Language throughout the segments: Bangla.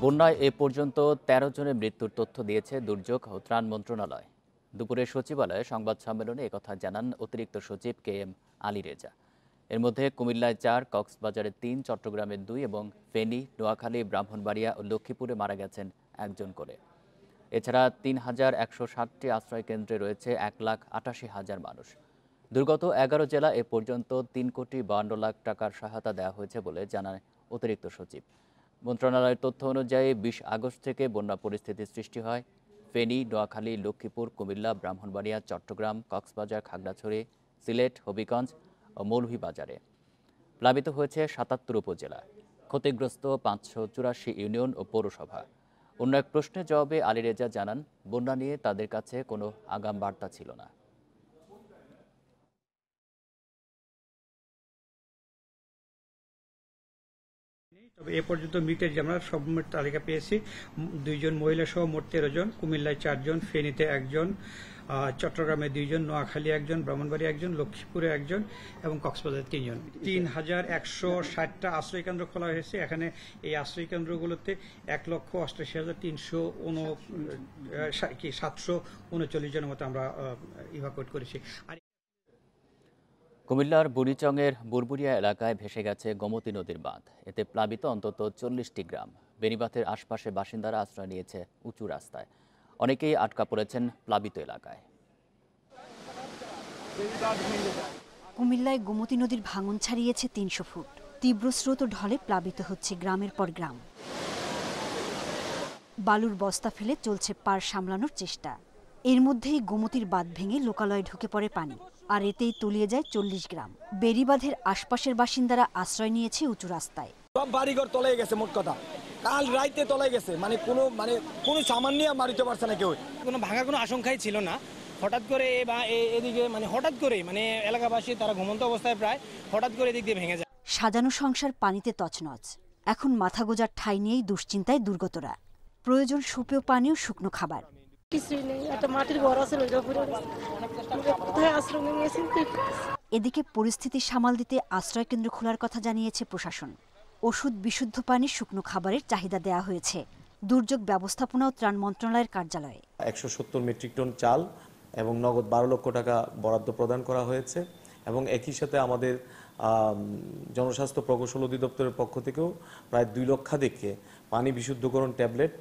বন্যায় এ পর্যন্ত ১৩ জনের মৃত্যুর তথ্য দিয়েছে দুর্যোগ ও ত্রাণ মন্ত্রণালয়। দুপুরে সচিবালয়ে সংবাদ সম্মেলনে একথা জানান অতিরিক্ত সচিব KM আলী রেজা। এর মধ্যে কুমিল্লায় ৪, কক্সবাজারে ৩, চট্টগ্রামে ২ এবং ফেনী, নোয়াখালী, ব্রাহ্মণবাড়িয়া ও লক্ষ্মীপুরে মারা গেছেন একজন করে। এছাড়া ৩,১৬০টি আশ্রয় কেন্দ্রে রয়েছে ১,৮৮,০০০ মানুষ। দুর্গত ১১ জেলা এ পর্যন্ত ৩,৫২,০০,০০০ টাকার সহায়তা দেওয়া হয়েছে বলে জানায় অতিরিক্ত সচিব। মন্ত্রণালয়ের তথ্য অনুযায়ী ২০ আগস্ট থেকে বন্যা পরিস্থিতির সৃষ্টি হয় ফেনী, নোয়াখালী, লক্ষ্মীপুর, কুমিল্লা, ব্রাহ্মণবাড়িয়া, চট্টগ্রাম, কক্সবাজার, খাগড়াছড়ি, সিলেট, হবিগঞ্জ ও মৌলভীবাজারে। প্লাবিত হয়েছে ৭৭ উপজেলা, ক্ষতিগ্রস্ত ৫৮৪ ইউনিয়ন ও পৌরসভা। অন্য এক প্রশ্নের জবাবে আলী রেজা জানান, বন্যা নিয়ে তাদের কাছে কোনো আগাম বার্তা ছিল না। তবে এ পর্যন্ত মৃতের যে আমরা সব তালিকা পেয়েছি, ২ জন মহিলা সহ মোট ১৩ জন। কুমিল্লায় ৪ জন, ফেনীতে ১ জন, চট্টগ্রামে ২ জন, নোয়াখালী ১ জন, ব্রাহ্মণবাড়িয়া ১ জন, লক্ষ্মীপুরে 1 জন এবং কক্সবাজারে ৩ জন। ৩,১৬০টা আশ্রয় কেন্দ্র খোলা হয়েছে। এখানে এই আশ্রয় কেন্দ্রগুলোতে ১,৮৮,৭39 জনের মতো আমরা ইভাকুয়েট করেছি। আর কুমিল্লার বুড়িচংয়ের বুরবুরিয়া এলাকায় ভেসে গেছে গোমতী নদীর বাঁধ। এতে প্লাবিত অন্তত ৪০টি গ্রাম। বেড়িবাঁধের আশপাশে বাসিন্দারা আশ্রয় নিয়েছে উঁচু রাস্তায়। অনেকেই আটকা পড়েছেন প্লাবিত এলাকায়। কুমিল্লায় গোমতী নদীর ভাঙন ছাড়িয়েছে ৩০০ ফুট। তীব্র স্রোত ও ঢলে প্লাবিত হচ্ছে গ্রামের পর গ্রাম। বালুর বস্তা ফেলে চলছে পাড় সামলানোর চেষ্টা। এর মধ্যেই গোমতীর বাঁধ ভেঙে লোকালয়ে ঢুকে পড়ে পানি, আর এতেই তলিয়ে যায় ৪০ গ্রাম। বেড়িবাঁধের আশপাশের বাসিন্দারা আশ্রয় নিয়েছে উঁচু রাস্তায়। সব বাড়িঘর তলায় গেছে, মোট কথা কাল রাইতে তলায় গেছে, কোনো সামান নিয়ে মারিতে পারছে না কেউ। কোনো ভাঙার কোনো আশঙ্কাই ছিল না। হঠাৎ করে এদিকে হঠাৎ করে এলাকাবাসী তারা ঘুমন্ত অবস্থায় প্রায় হঠাৎ করে এদিক দিয়ে ভেঙে যায়। সাজানো সংসার পানিতে তছনছ। এখন মাথা গোজার ঠাঁই নিয়েই দুশ্চিন্তায় দুর্গতরা। প্রয়োজন সুপেয় পানি ও শুকনো খাবার। কিছুই নেই, একটা মাটির ঘর আছে, এদিকে পরিস্থিতি সামাল দিতে আশ্রয় কেন্দ্র খোলার কথা জানিয়েছে প্রশাসন। ওষুধ, বিশুদ্ধ পানি, শুকনো খাবারের চাহিদা দেয়া হয়েছে দুর্যোগ ব্যবস্থাপনা ও ত্রাণ মন্ত্রণালয়ের কার্যালয়ে। ১৭০ মেট্রিক টন চাল এবং নগদ ১২ লক্ষ টাকা বরাদ্দ প্রদান করা হয়েছে এবং একই সাথে আমাদের জনস্বাস্থ্য প্রকৌশল অধিদপ্তরের পক্ষ থেকেও প্রায় ২ লক্ষাধিক পানি বিশুদ্ধকরণ ট্যাবলেট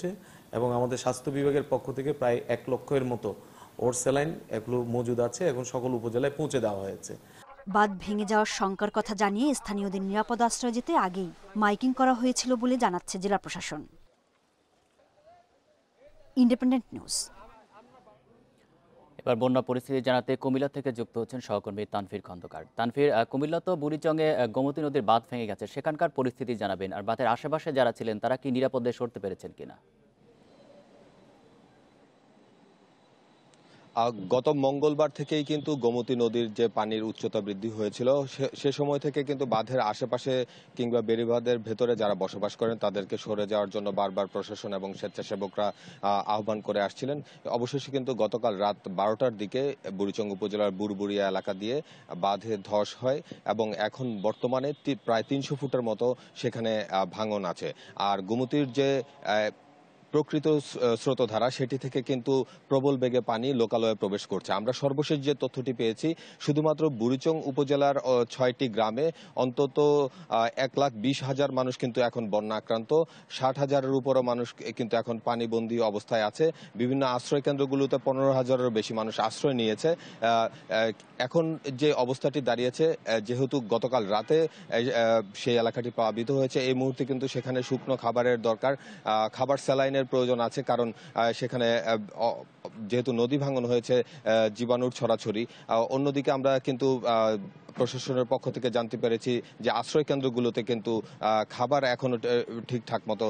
এবং আমাদের স্বাস্থ্য বিভাগের পক্ষ থেকে প্রায় ১ লক্ষের মতো ওর স্যালাইন এগুলো মজুদ আছে এবং সকল উপজেলায় পৌঁছে দেওয়া হয়েছে। বাঁধ ভেঙে যাওয়ার শঙ্কার কথা জানিয়ে স্থানীয়দের নিরাপদ আশ্রয় যেতে আগেই মাইকিং করা হয়েছিল বলে জানাচ্ছে জেলা প্রশাসন। Independent news. এবার বন্যা পরিস্থিতি জানাতে কুমিল্লা থেকে যুক্ত হচ্ছেন সহকর্মী তানভীর খন্দকার। তানভীর, কুমিল্লা তো বুড়িচংয়ে গোমতী নদীর বাঁধ ভেঙে গেছে, সেখানকার পরিস্থিতি জানাবেন। আর বাঁধের আশেপাশে যারা ছিলেন তারা কি নিরাপদে সরতে পেরেছেন কিনা? গত মঙ্গলবার থেকেই কিন্তু গোমতী নদীর যে পানির উচ্চতা বৃদ্ধি হয়েছিল, সে সময় থেকে কিন্তু বাঁধের আশেপাশে কিংবা বেড়িবাঁধের ভেতরে যারা বসবাস করেন তাদেরকে সরে যাওয়ার জন্য বারবার প্রশাসন এবং স্বেচ্ছাসেবকরা আহ্বান করে আসছিলেন। অবশেষে কিন্তু গতকাল রাত ১২টার দিকে বুড়িচং উপজেলার বুরবুরিয়া এলাকা দিয়ে বাঁধে ধস হয় এবং এখন বর্তমানে প্রায় ৩০০ ফুটের মতো সেখানে ভাঙন আছে। আর গোমতীর যে প্রকৃত স্রোতধারা সেটি থেকে কিন্তু প্রবল বেগে পানি লোকালয়ে প্রবেশ করছে। আমরা সর্বশেষ যে তথ্যটি পেয়েছি, শুধুমাত্র বুড়িচং উপজেলার ৬টি গ্রামে অন্তত ১,২০,০০০ মানুষ কিন্তু এখন বন্যা আক্রান্ত। ৬০,০০০-এর উপরও মানুষ কিন্তু এখন পানিবন্দী অবস্থায় আছে। বিভিন্ন আশ্রয় কেন্দ্রগুলোতে ১৫,০০০-এরও বেশি মানুষ আশ্রয় নিয়েছে। এখন যে অবস্থাটি দাঁড়িয়েছে, যেহেতু গতকাল রাতে সেই এলাকাটি প্লাবিত হয়েছে, এই মুহূর্তে কিন্তু সেখানে শুকনো খাবারের দরকার, খাবার স্যালাইনের প্রয়োজন আছে, কারণ সেখানে যেহেতু নদী ভাঙন হয়েছে জীবাণুর ছড়াছড়ি। অন্যদিকে আমরা কিন্তু প্রশাসনের পক্ষ থেকে জানতে পেরেছি যে আশ্রয় কেন্দ্রগুলোতে কিন্তু খাবার এখনো ঠিকঠাক মতো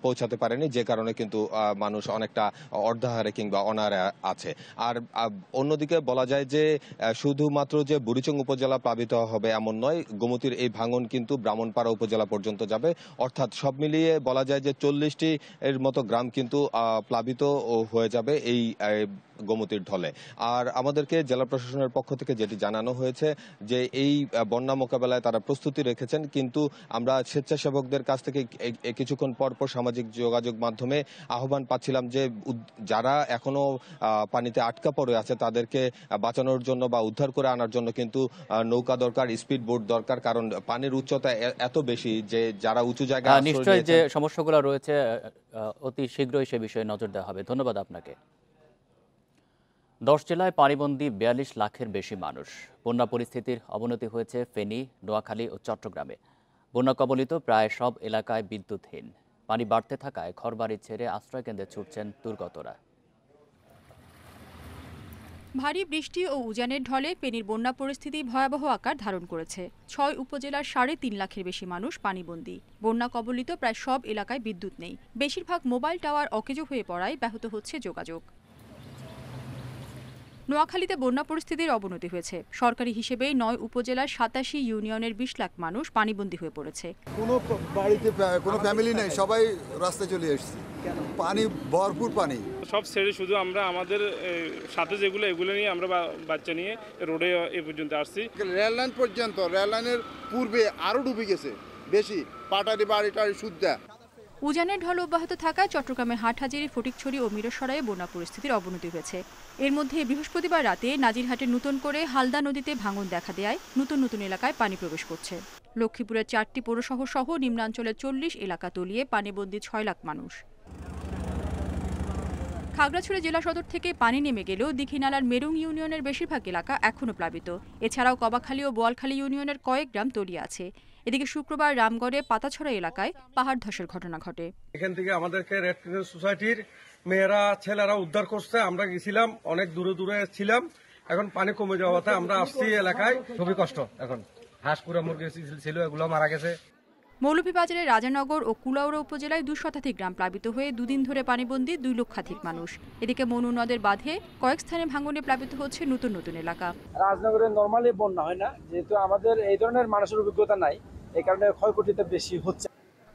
পৌঁছাতে পারেনি, যে কারণে কিন্তু মানুষ অনেকটা অর্ধাহারে কিংবা অনাহারে আছে। আর অন্যদিকে বলা যায় যে শুধুমাত্র যে বুড়িচং উপজেলা প্লাবিত হবে এমন নয়, গোমতীর এই ভাঙন কিন্তু ব্রাহ্মণপাড়া উপজেলা পর্যন্ত যাবে। অর্থাৎ সব মিলিয়ে বলা যায় যে ৪০টি এর মতো গ্রাম কিন্তু প্লাবিত হয়ে যাবে এই গোমতীর ঢলে। আর আমাদেরকে জেলা প্রশাসনের পক্ষ থেকে যেটি জানানো হয়েছে যে এই বন্যা মোকাবেলায় তারা প্রস্তুতি রেখেছেন, কিন্তু আমরা স্বেচ্ছাসেবকদের কাছ থেকে কিছুক্ষণ পর পর সামাজিক যোগাযোগ মাধ্যমে আহ্বান পাচ্ছিলাম যে যারা এখনো পানিতে আটকা পড়ে আছে তাদেরকে বাঁচানোর জন্য বা উদ্ধার করে আনার জন্য কিন্তু নৌকা দরকার, স্পিড বোট দরকার, কারণ পানির উচ্চতা এত বেশি যে যারা উঁচু জায়গায় নিশ্চয়ই যে সমস্যাগুলো রয়েছে অতি শীঘ্রই সে বিষয়ে নজর দেওয়া হবে। ধন্যবাদ আপনাকে। 10 জেলায় পানিবন্দী 42 লাখের বেশি মানুষ। বন্যা পরিস্থিতির অবনতি হয়েছে ফেনী, নোয়াখালী ও চট্টগ্রামে। বন্যা কবলিত প্রায় সব এলাকায় বিদ্যুৎহীন। পানি বাড়তে থাকায় ঘরবাড়ি ছেড়ে আশ্রয়কেন্দ্রে ছুটছেন দুর্গতরা। ভারী বৃষ্টি ও উজানের ঢলে ফেনীর বন্যা পরিস্থিতি ভয়াবহ আকার ধারণ করেছে। 6 উপজেলার 3.5 লাখের বেশি মানুষ পানিবন্দী। বন্যা কবলিত প্রায় সব এলাকায় বিদ্যুৎ নেই। বেশিরভাগ মোবাইল টাওয়ার অকেজো হয়ে পড়ায় ব্যাহত হচ্ছে যোগাযোগ। নোয়াখালীতে বন্যা পরিস্থিতির অবনতি হয়েছে। সরকারি হিসেবে 9 উপজেলার 87 ইউনিয়নের 20 লাখ মানুষ পানিবন্দী হয়ে পড়েছে। কোনো বাড়িতে কোনো ফ্যামিলি নেই, সবাই রাস্তায় চলে এসেছে। পানি ভরপুর পানি, সব ছেড়ে শুধু আমরা আমাদের সাথে যেগুলো এগুলো নিয়ে আমরা বাচ্চা নিয়ে রোডে এ পর্যন্ত আসছি। রেললাইন পর্যন্ত, রেললাইনের পূর্বে আরো ডুবে গেছে বেশি, পাটারি বাড়ি টাড়ি সুদ্ধা। উজানের ঢল অব্যাহত থাকায় চট্টগ্রামের হাটহাজারী, ফটিকছড়ি ও মিরসরাইয়ে বন্যা পরিস্থিতির অবনতি হয়েছে। এর মধ্যে বৃহস্পতিবার রাতে নাজিরহাটে নতুন করে হালদা নদীতে ভাঙন দেখা দেয় নতুন নতুন এলাকায় পানি প্রবেশ করছে। লক্ষ্মীপুরের 4টি পৌরশহর সহ নিম্নাঞ্চলের 40 এলাকা তলিয়ে পানিবন্দী 6 লাখ মানুষ। খাগড়াছড়ি জেলা সদর থেকে পানি নেমে গেলেও দীঘিনালার মেরুং ইউনিয়নের বেশিরভাগ এলাকা এখনও প্লাবিত। এছাড়াও কবাখালী ও বোয়ালখালী ইউনিয়নের কয়েক গ্রাম তলিয়ে আছে। এদিকে শুক্রবার রামগড়ে পাতাছড়া এলাকায় পাহাড় ধসের ঘটনা ঘটে। এখান থেকে আমাদেরকে রেড ক্রিসেন্ট সোসাইটির মেয়েরা ছেলেরা উদ্ধার করছে। আমরা গেছিলাম, অনেক দূরে দূরে ছিলাম। এখন পানি কমে যাওয়াতে আমরা আসছি এলাকায়। খুবই কষ্ট। এখন হাঁস পুরা মুরগি ছিল, এগুলো মারা গেছে। মৌলভীবাজারের রাজানগর ও কুলাউড়া উপজেলায় 2 শতাধিক গ্রাম প্লাবিত হয়ে দুদিন ধরে পানিবন্দী 2 লক্ষাধিক মানুষ। এদিকে মনু নদের বাঁধে কয়েক স্থানে ভাঙনে প্লাবিত হচ্ছে নতুন নতুন এলাকা। রাজনগরে নরমালি বন্যা হয় না, যেহেতু আমাদের এই ধরনের মানুষের অভিজ্ঞতা নাই, এই কারণে ক্ষয়ক্ষতিটা বেশি হচ্ছে।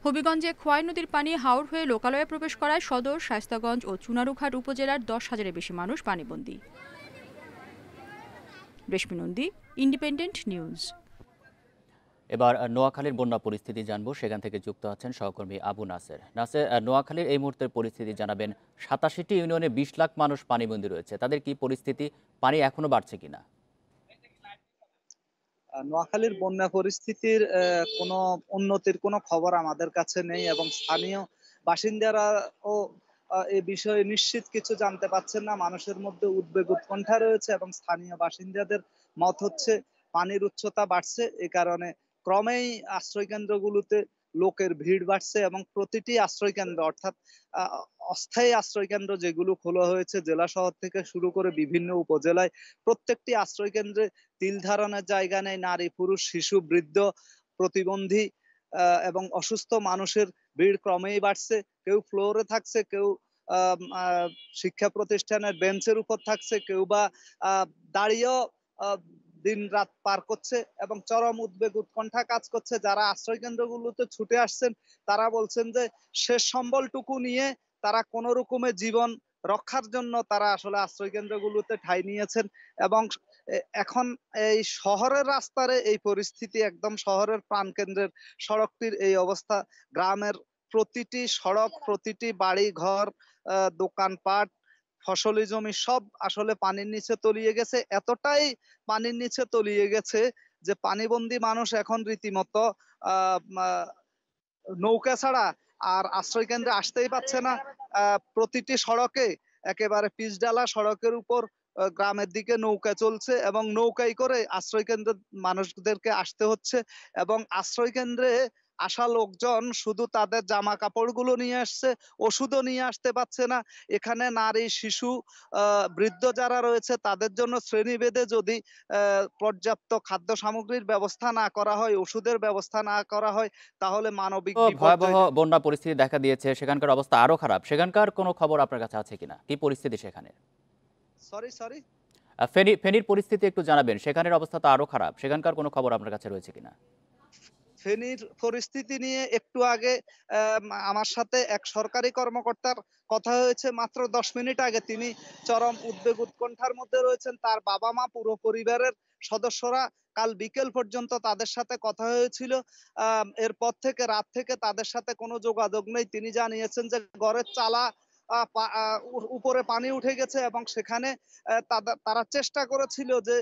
হবিগঞ্জে খোয়াই নদীর পানি হাওর হয়ে লোকালয়ে প্রবেশ করায় সদর, শায়েস্তাগঞ্জ ও চুনারুঘাট উপজেলার 10,000-এর বেশি মানুষ পানিবন্দী। রেশমি নন্দী, ইন্ডিপেন্ডেন্ট নিউজ। এবার নোয়াখালীর বন্যা পরিস্থিতি জানবো। সেখান থেকে যুক্ত আছেন সহকর্মী আবু নাসের। নাসের, নোয়াখালীর এই মুহূর্তের পরিস্থিতি জানাবেন। 87টি ইউনিয়নে 20 লাখ মানুষ পানিবন্দী রয়েছে। তাদের কি পরিস্থিতি? পানি এখনো বাড়ছে কিনা? নোয়াখালীর বন্যা পরিস্থিতির কোনো উন্নতির কোনো খবর আমাদের কাছে নেই এবং স্থানীয় বাসিন্দারাও এই বিষয়ে নিশ্চিত কিছু জানতে পারছেন না। মানুষের মধ্যে উদ্বেগ উৎকণ্ঠা রয়েছে এবং স্থানীয় বাসিন্দাদের মত হচ্ছে পানির উচ্চতা বাড়ছে, এ কারণে ক্রমেই আশ্রয় কেন্দ্রগুলোতে লোকের ভিড় বাড়ছে এবং প্রতিটি আশ্রয় কেন্দ্র অর্থাৎ অস্থায়ী আশ্রয় কেন্দ্র যেগুলো খোলা হয়েছে জেলা শহর থেকে শুরু করে বিভিন্ন উপজেলায়, প্রত্যেকটি আশ্রয় কেন্দ্রে তিল ধারণের জায়গা নেই। নারী, পুরুষ, শিশু, বৃদ্ধ, প্রতিবন্ধী এবং অসুস্থ মানুষের ভিড় ক্রমেই বাড়ছে। কেউ ফ্লোরে থাকছে, কেউ শিক্ষা প্রতিষ্ঠানের বেঞ্চের উপর থাকছে, কেউ বা দাঁড়িয়েও দিন রাত পার করছে এবং চরম উদ্বেগ উৎকণ্ঠা কাজ করছে। যারা আশ্রয় কেন্দ্রগুলোতে ছুটে আসছেন তারা বলছেন যে শেষ সম্বলটুকু নিয়ে তারা কোন রকমে জীবন রক্ষার জন্য তারা আসলে আশ্রয় কেন্দ্রগুলোতে ঠাঁই নিয়েছেন। এবং এখন এই শহরের রাস্তার এই পরিস্থিতি, একদম শহরের প্রাণকেন্দ্রের সড়কটির এই অবস্থা। গ্রামের প্রতিটি সড়ক, প্রতিটি বাড়ি ঘর, দোকানপাট, ফসলি জমি সব আসলে পানির নিচে তলিয়ে গেছে। এতটাই পানির নিচে তলিয়ে গেছে যে পানিবন্দী মানুষ এখন রীতিমতো নৌকা ছাড়া আর আশ্রয় কেন্দ্রে আসতেই পারছে না। প্রতিটি সড়কে একেবারে পিচঢালা সড়কের উপর গ্রামের দিকে নৌকা চলছে এবং নৌকায় করে আশ্রয় কেন্দ্রে মানুষদেরকে আসতে হচ্ছে। এবং আশ্রয় কেন্দ্রে আসা লোকজন শুধু তাদের জামা কাপড়গুলো নিয়ে আসছে, ওষুধও নিয়ে আসতে পারছে না। এখানে নারী, শিশু, বৃদ্ধ যারা রয়েছে তাদের জন্য শ্রেণীভেদে যদি পর্যাপ্ত খাদ্য সামগ্রীর ব্যবস্থা না করা হয়, ওষুধের ব্যবস্থা না করা হয়, তাহলে মানবিক ভয়াবহ বন্যা পরিস্থিতি দেখা দিয়েছে। সেখানকার অবস্থা আরো খারাপ। সেখানকার কোনো খবর আপনার কাছে আছে কিনা? কি পরিস্থিতি সেখানে? ফেনীর পরিস্থিতি একটু জানাবেন। সেখানের অবস্থা তো আরো খারাপ। সেখানকার কোনো খবর আপনার কাছে রয়েছে কিনা? ফেনীর পরিস্থিতি নিয়ে একটু আগে আমার সাথে এক সরকারি কর্মকর্তার কথা হয়েছে মাত্র 10 মিনিট আগে। তিনি চরম উদ্বেগ উৎকণ্ঠার মধ্যে রয়েছেন। তার বাবা মা পুরো পরিবারের সদস্যরা কাল বিকেল পর্যন্ত তাদের সাথে কথা হয়েছিল। এরপর থেকে রাত থেকে তাদের সাথে কোনো যোগাযোগ নেই। তিনি জানিয়েছেন যে ঘরের চালা উপরে পানি উঠে গেছে এবং সেখানে তারা চেষ্টা করেছিল যে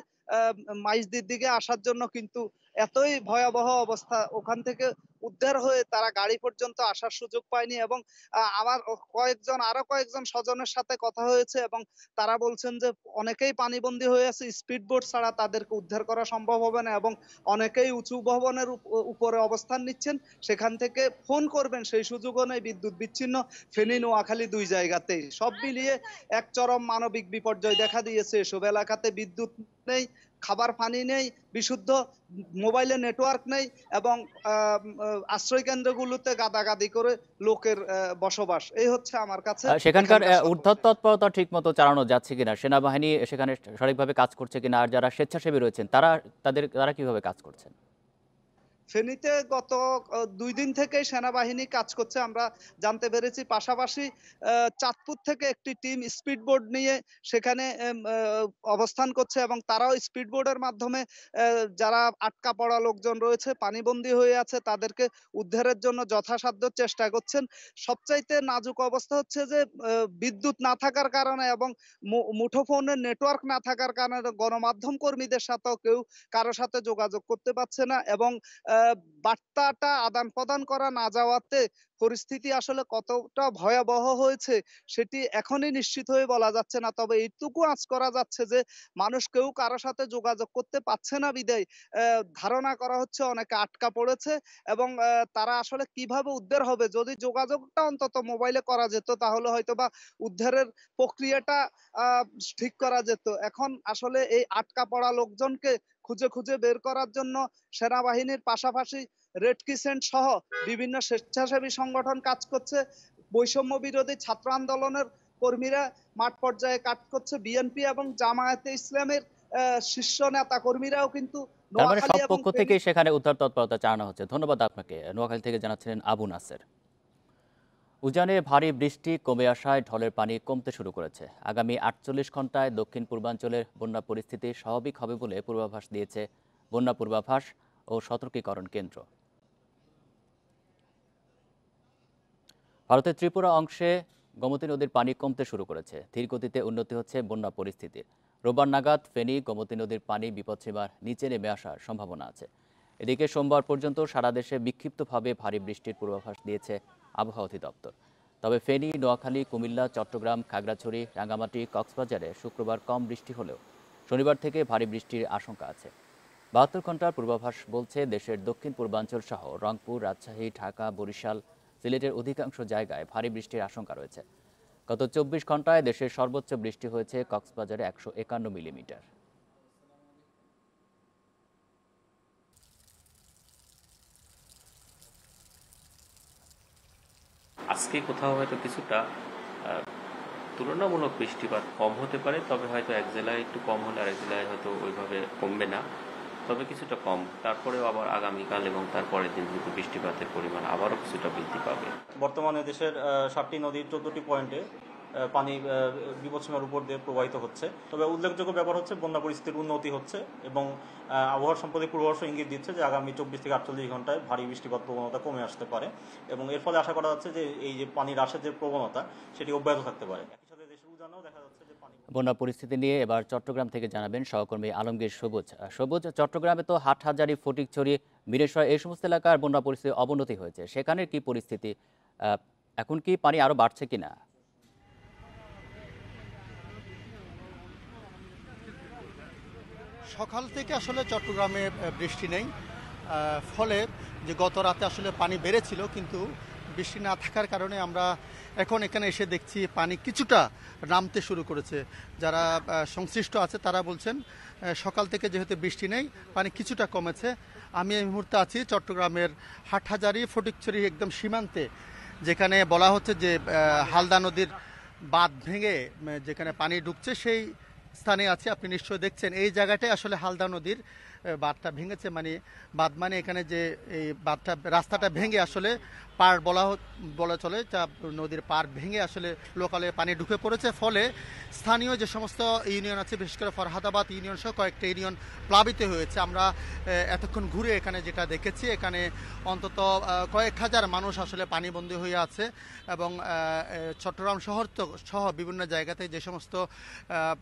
মাইজদির দিকে আসার জন্য, কিন্তু এতই ভয়াবহ অবস্থা, ওখান থেকে উদ্ধার হয়ে তারা গাড়ি পর্যন্ত আসার সুযোগ পায়নি। এবং আমার আরো কয়েকজন স্বজনের সাথে কথা হয়েছে এবং তারা বলছেন যে অনেকেই পানিবন্দী হয়ে আছে, স্পিড বোট ছাড়া তাদেরকে উদ্ধার করা সম্ভব হবে না এবং অনেকেই উঁচু ভবনের উপরে অবস্থান নিচ্ছেন, সেখান থেকে ফোন করবেন সেই সুযোগও নেই। বিদ্যুৎ বিচ্ছিন্ন ফেনী নোয়াখালী 2 জায়গাতেই। সব মিলিয়ে এক চরম মানবিক বিপর্যয় দেখা দিয়েছে। এসব এলাকাতে বিদ্যুৎ নেই, খাবার পানি নেই, বিশুদ্ধ মোবাইলে নেটওয়ার্ক নেই এবং আশ্রয় কেন্দ্রগুলোতে গাদাগাদি করে লোকের বসবাস। এই হচ্ছে আমার কাছে সেখানকার উদ্ধার তৎপরতা ঠিক মতো চালানো যাচ্ছে কিনা, সেনাবাহিনী সেখানে সঠিকভাবে কাজ করছে কিনা, আর যারা স্বেচ্ছাসেবী রয়েছেন তারা কিভাবে কাজ করছেন? ফেনীতে গত 2 দিন থেকে সেনাবাহিনী কাজ করছে আমরা জানতে পেরেছি। পাশাপাশি চাঁদপুর থেকে একটি টিম স্পিড বোট নিয়ে সেখানে অবস্থান করছে এবং তারাও স্পিড বোটের মাধ্যমে যারা আটকা পড়া লোকজন রয়েছে, পানিবন্দী হয়ে আছে, তাদেরকে উদ্ধারের জন্য যথাসাধ্য চেষ্টা করছেন। সবচাইতে নাজুক অবস্থা হচ্ছে যে বিদ্যুৎ না থাকার কারণে এবং মুঠোফোনের নেটওয়ার্ক না থাকার কারণে গণমাধ্যম কর্মীদের সাথেও কেউ কারো সাথে যোগাযোগ করতে পারছে না এবং বার্তাটা আদান প্রদান করা না যাওয়াতে পরিস্থিতি আসলে কতটা ভয়াবহ হয়েছে সেটি এখনই নিশ্চিত হয়ে বলা যাচ্ছে না। তবে এইটুকু আঁচ করা যাচ্ছে যে মানুষ কেউ কারো সাথে যোগাযোগ করতে পারছে না বিদায় ধারণা করা হচ্ছে অনেকে আটকা পড়েছে এবং তারা আসলে কিভাবে উদ্ধার হবে। যদি যোগাযোগটা অন্তত মোবাইলে করা যেত তাহলে হয়তো বা উদ্ধারের প্রক্রিয়াটা ঠিক করা যেত। এখন আসলে এই আটকা পড়া লোকজনকে খুঁজে খুঁজে বের করার জন্য সেনাবাহিনীর পাশাপাশি রেড ক্রিসেন্ট সহ বিভিন্ন স্বেচ্ছাসেবী সংগঠন কাজ করছে। বৈষম্য বিরোধী ছাত্র আন্দোলনের কর্মীরা মাঠ পর্যায়ে কাজ করছে। বিএনপি এবং জামায়াতে ইসলামের শীর্ষ নেতা কর্মীরাও কিন্তু সব পক্ষ থেকে সেখানে উদ্ধার তৎপরতা চালানো হচ্ছে। ধন্যবাদ আপনাকে। নোয়াখালী থেকে জানাচ্ছিলেন আবু নাসের। উজানে ভারী বৃষ্টি কমে আসায় ঢলের পানি কমতে শুরু করেছে। আগামী 48 ঘন্টায় দক্ষিণ পূর্বাঞ্চলের বন্যা পরিস্থিতি স্বাভাবিক হবে বলে পূর্বাভাস দিয়েছে বন্যা পূর্বাভাস ও সতর্কীকরণ কেন্দ্র। ভারতের ত্রিপুরা অংশে গোমতী নদীর পানি কমতে শুরু করেছে। ধীর গতিতে উন্নতি হচ্ছে বন্যা পরিস্থিতি। রোববার নাগাদ ফেনী গোমতী নদীর পানি বিপদসীমার নিচে নেমে আসার সম্ভাবনা আছে। এদিকে সোমবার পর্যন্ত সারা দেশে বিক্ষিপ্তভাবে ভারী বৃষ্টির পূর্বাভাস দিয়েছে আবহাওয়া অধিদপ্তর। তবে ফেনী, নোয়াখালী, কুমিল্লা, চট্টগ্রাম, খাগড়াছড়ি, রাঙ্গামাটি, কক্সবাজারে শুক্রবার কম বৃষ্টি হলেও শনিবার থেকে ভারী বৃষ্টির আশঙ্কা আছে। 72 ঘন্টার পূর্বাভাস বলছে দেশের দক্ষিণ পূর্বাঞ্চল সহ রংপুর, রাজশাহী, ঢাকা, বরিশাল, সিলেটের অধিকাংশ জায়গায় ভারী বৃষ্টির আশঙ্কা রয়েছে। গত 24 ঘন্টায় দেশের সর্বোচ্চ বৃষ্টি হয়েছে কক্সবাজারে 151 মিলিমিটার। আজকে কোথাও হয়তো কিছুটা তুলনামূলক বৃষ্টিপাত কম হতে পারে, তবে হয়তো এক জেলায় একটু কম হলে আরেক জেলায় হয়তো ওইভাবে কমবে না, তবে কিছুটা কম। তারপরেও আবার আগামীকাল এবং তারপরের দিন কিন্তু বৃষ্টিপাতের পরিমাণ আবারও কিছুটা বৃদ্ধি পাবে। বর্তমানে দেশের 7টি নদীর 14টি পয়েন্টে পানি বিপদসীমার উপর দিয়ে প্রবাহিত হচ্ছে। তবে উল্লেখযোগ্য ব্যাপার হচ্ছে বন্যা পরিস্থিতির উন্নতি হচ্ছে এবং আবহাওয়া সম্প্রদায় পূর্বাভাস ইঙ্গিত দিচ্ছে যে আগামী 24 থেকে 48 ঘন্টায় ভারী বৃষ্টিপাত প্রবণতা কমে আসতে পারে এবং এর ফলে আশা করা যাচ্ছে যে এই যে পানির হ্রাসের যে প্রবণতা সেটি অব্যাহত থাকতে পারে। একই সাথে দেশের উজানেও দেখা যাচ্ছে যে বন্যা পরিস্থিতি নিয়ে এবার চট্টগ্রাম থেকে জানাবেন সহকর্মী আলমগীর সবুজ। সবুজ, চট্টগ্রামে তো হাটহাজারী, ফটিকছড়ি, মিরেশ্বর এই সমস্ত এলাকার বন্যা পরিস্থিতি অবনতি হয়েছে, সেখানের কি পরিস্থিতি? এখন কি পানি আরো বাড়ছে কিনা? সকাল থেকে আসলে চট্টগ্রামে বৃষ্টি নেই, ফলে যে গত রাতে আসলে পানি বেড়েছিল, কিন্তু বৃষ্টি না থাকার কারণে আমরা এখন এখানে এসে দেখছি পানি কিছুটা নামতে শুরু করেছে। যারা সংশ্লিষ্ট আছে তারা বলছেন সকাল থেকে যেহেতু বৃষ্টি নেই, পানি কিছুটা কমেছে। আমি এই মুহূর্তে আছি চট্টগ্রামের হাটহাজারী, ফটিকছড়ি একদম সীমান্তে, যেখানে বলা হচ্ছে যে হালদা নদীর বাঁধ ভেঙে যেখানে পানি ঢুকছে সেই স্থানে আছি। আপনি নিশ্চয়ই দেখছেন এই জায়গাটায় আসলে হালদা নদীর বাঁধটা ভেঙেছে, মানে বাঁধ মানে এখানে যে এই বাঁধটা রাস্তাটা ভেঙে আসলে পার বলা চলে, যা নদীর পার ভেঙে আসলে লোকালে পানি ঢুকে পড়েছে। ফলে স্থানীয় যে সমস্ত ইউনিয়ন আছে, বিশেষ করে ফরহাদাবাদ ইউনিয়ন সহ কয়েকটা ইউনিয়ন প্লাবিত হয়েছে। আমরা এতক্ষণ ঘুরে এখানে যেটা দেখেছি, এখানে অন্তত কয়েক হাজার মানুষ আসলে পানিবন্দী হয়ে আছে এবং চট্টগ্রাম শহর সহ বিভিন্ন জায়গাতে যে সমস্ত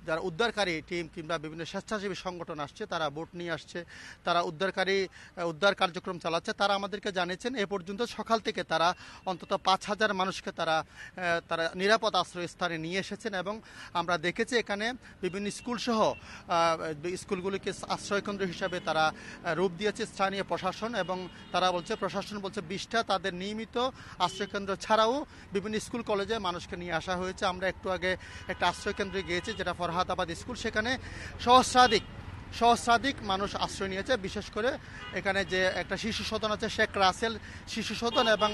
যারা উদ্ধারকারী টিম কিংবা বিভিন্ন স্বেচ্ছাসেবী সংগঠন আসছে, তারা বোট নিয়ে আসছে, তারা উদ্ধার কার্যক্রম চালাচ্ছে। তারা আমাদেরকে জানিয়েছেন এ পর্যন্ত সকাল থেকে তারা অন্তত 5,000 মানুষকে তারা নিরাপদ আশ্রয়স্থানে নিয়ে এসেছেন এবং আমরা দেখেছি এখানে বিভিন্ন স্কুল সহ স্কুলগুলিকে আশ্রয়কেন্দ্র হিসাবে তারা রূপ দিয়েছে স্থানীয় প্রশাসন এবং প্রশাসন বলছে 20টা তাদের নিয়মিত আশ্রয়কেন্দ্র ছাড়াও বিভিন্ন স্কুল কলেজে মানুষকে নিয়ে আসা হয়েছে। আমরা একটু আগে একটা আশ্রয়কেন্দ্রে গিয়েছি যেটা ফরহাদাবাদ স্কুল, সেখানে সহস্রাধিক মানুষ আশ্রয় নিয়েছে। বিশেষ করে এখানে যে একটা শিশু সদন আছে, শেখ রাসেল শিশু সদন এবং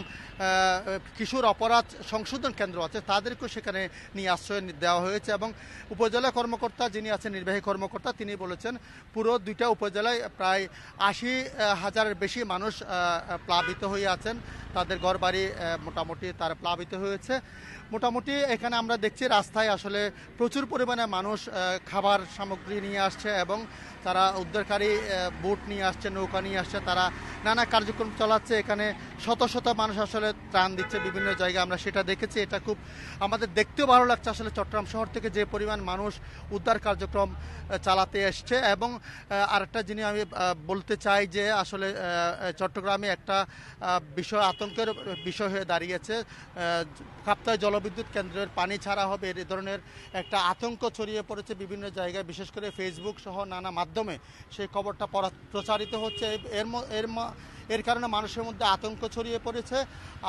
কিশোর অপরাধ সংশোধন কেন্দ্র আছে, তাদেরকেও সেখানে নিয়ে আশ্রয় দেওয়া হয়েছে এবং উপজেলা কর্মকর্তা যিনি আছেন নির্বাহী কর্মকর্তা, তিনি বলেছেন পুরো 2টা উপজেলায় প্রায় 80,000-এর বেশি মানুষ প্লাবিত হয়ে আছেন, তাদের ঘরবাড়ি মোটামুটি তারা প্লাবিত হয়েছে। মোটামুটি এখানে আমরা দেখছি রাস্তায় আসলে প্রচুর পরিমাণে মানুষ খাবার সামগ্রী নিয়ে আসছে এবং তারা উদ্ধারকারী বোট নিয়ে আসছে, নৌকা নিয়ে আসছে, তারা নানা কার্যক্রম চালাচ্ছে। এখানে শত শত মানুষ আসলে ত্রাণ দিচ্ছে বিভিন্ন জায়গায়, আমরা সেটা দেখেছি। এটা খুব আমাদের দেখতেও ভালো লাগছে আসলে চট্টগ্রাম শহর থেকে যে পরিমাণ মানুষ উদ্ধার কার্যক্রম চালাতে এসছে। এবং আরেকটা জিনিস আমি বলতে চাই যে আসলে চট্টগ্রামে একটা বিষয় আতঙ্কের বিষয় হয়ে দাঁড়িয়েছে। কাপ্তাই জলবিদ্যুৎ কেন্দ্রের পানি ছাড়া হবে এই ধরনের একটা আতঙ্ক ছড়িয়ে পড়েছে বিভিন্ন জায়গায়, বিশেষ করে ফেসবুক সহ নানা মাধ্যমে সেই খবরটা প্রচারিত হচ্ছে। এর কারণে মানুষের মধ্যে আতঙ্ক ছড়িয়ে পড়েছে।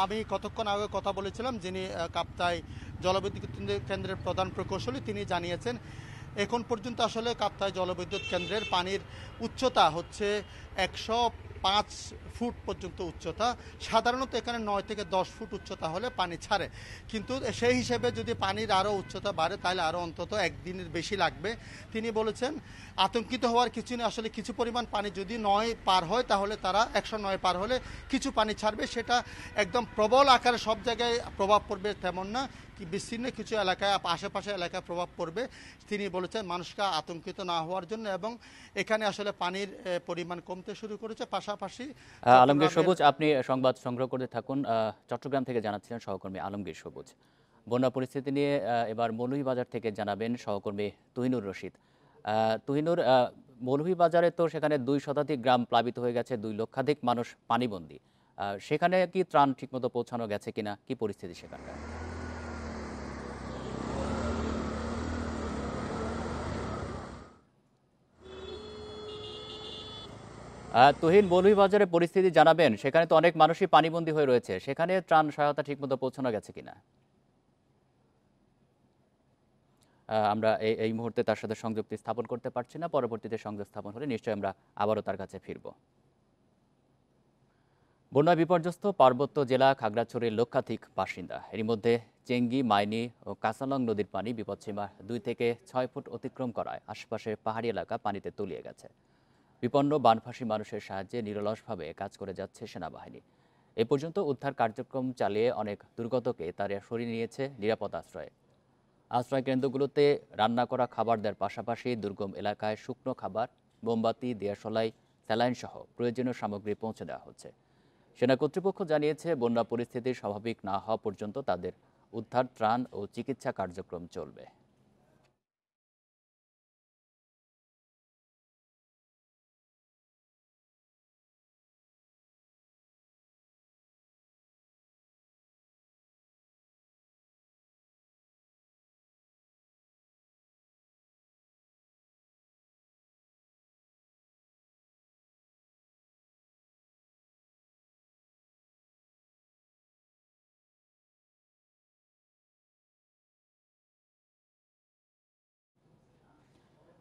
আমি কতক্ষণ আগে কথা বলেছিলাম যিনি কাপ্তাই জলবিদ্যুৎ কেন্দ্রের প্রধান প্রকৌশলী, তিনি জানিয়েছেন এখন পর্যন্ত আসলে কাপ্তাই জলবিদ্যুৎ কেন্দ্রের পানির উচ্চতা হচ্ছে 105 ফুট পর্যন্ত উচ্চতা। সাধারণত এখানে 9 থেকে 10 ফুট উচ্চতা হলে পানি ছাড়ে, কিন্তু সেই হিসেবে যদি পানির আরও উচ্চতা বাড়ে তাহলে আরও অন্তত একদিনের বেশি লাগবে। তিনি বলেছেন আতঙ্কিত হওয়ার কিছু নেই, আসলে কিছু পরিমাণ পানি যদি 9 পার হয় তাহলে তারা 109 পার হলে কিছু পানি ছাড়বে, সেটা একদম প্রবল আকারে সব জায়গায় প্রভাব পড়বে তেমন না, কি বিচ্ছিন্ন কিছু এলাকায় আশেপাশে এলাকায় প্রভাব পড়বে। তিনি বলেছেন মানুষকে আতঙ্কিত না হওয়ার জন্য এবং এখানে আসলে পানির পরিমাণ কমতে শুরু করেছে। পাশাপাশি আলমগীর সবুজ, আপনি সংবাদ সংগ্রহ করতে থাকুন। চট্টগ্রাম থেকে জানাচ্ছিলেন সহকর্মী আলমগীর সবুজ। বন্যা পরিস্থিতি নিয়ে এবার মৌলভীবাজার থেকে জানাবেন সহকর্মী তুহিনুর রশিদ। তুহিনুর, মৌলভীবাজারে তো সেখানে 2 শতাধিক গ্রাম প্লাবিত হয়ে গেছে, 2 লক্ষাধিক মানুষ পানিবন্দী। সেখানে কি ত্রাণ ঠিকমতো পৌঁছানো গেছে কিনা, কি পরিস্থিতি সেখানকার? তুহিন, মৌলভীবাজারের পরিস্থিতি জানাবেন। সেখানে তো অনেক মানুষই পানিবন্দী হয়ে রয়েছে, সেখানে ত্রাণ সহায়তা ঠিকমতো পৌঁছানো গেছে কিনা? আমরা এই মুহূর্তে তার সাথে সংযোগ স্থাপন করতে পারছি না, পরবর্তীতে সংযোগ স্থাপন হলে নিশ্চয়ই আমরা আবারও তার কাছে ফিরব। বন্যা বিপর্যস্ত পার্বত্য জেলা খাগড়াছড়ির লক্ষাধিক বাসিন্দা। এরই মধ্যে চেঙ্গি, মাইনি ও কাসালং নদীর পানি বিপদসীমা 2 থেকে 6 ফুট অতিক্রম করায় আশপাশের পাহাড়ি এলাকা পানিতে তলিয়ে গেছে। বিপন্ন বানভাসী মানুষের সাহায্যে নিরলসভাবে কাজ করে যাচ্ছে সেনাবাহিনী। এ পর্যন্ত উদ্ধার কার্যক্রম চালিয়ে অনেক দুর্গতকে তারা সরিয়ে নিয়েছে নিরাপদ আশ্রয়ে। আশ্রয় কেন্দ্রগুলোতে রান্না করা খাবার দেওয়ার পাশাপাশি দুর্গম এলাকায় শুকনো খাবার, মোমবাতি, দিয়াশলাই, স্যালাইন সহ প্রয়োজনীয় সামগ্রী পৌঁছে দেওয়া হচ্ছে। সেনা কর্তৃপক্ষ জানিয়েছে বন্যা পরিস্থিতি স্বাভাবিক না হওয়া পর্যন্ত তাদের উদ্ধার, ত্রাণ ও চিকিৎসা কার্যক্রম চলবে।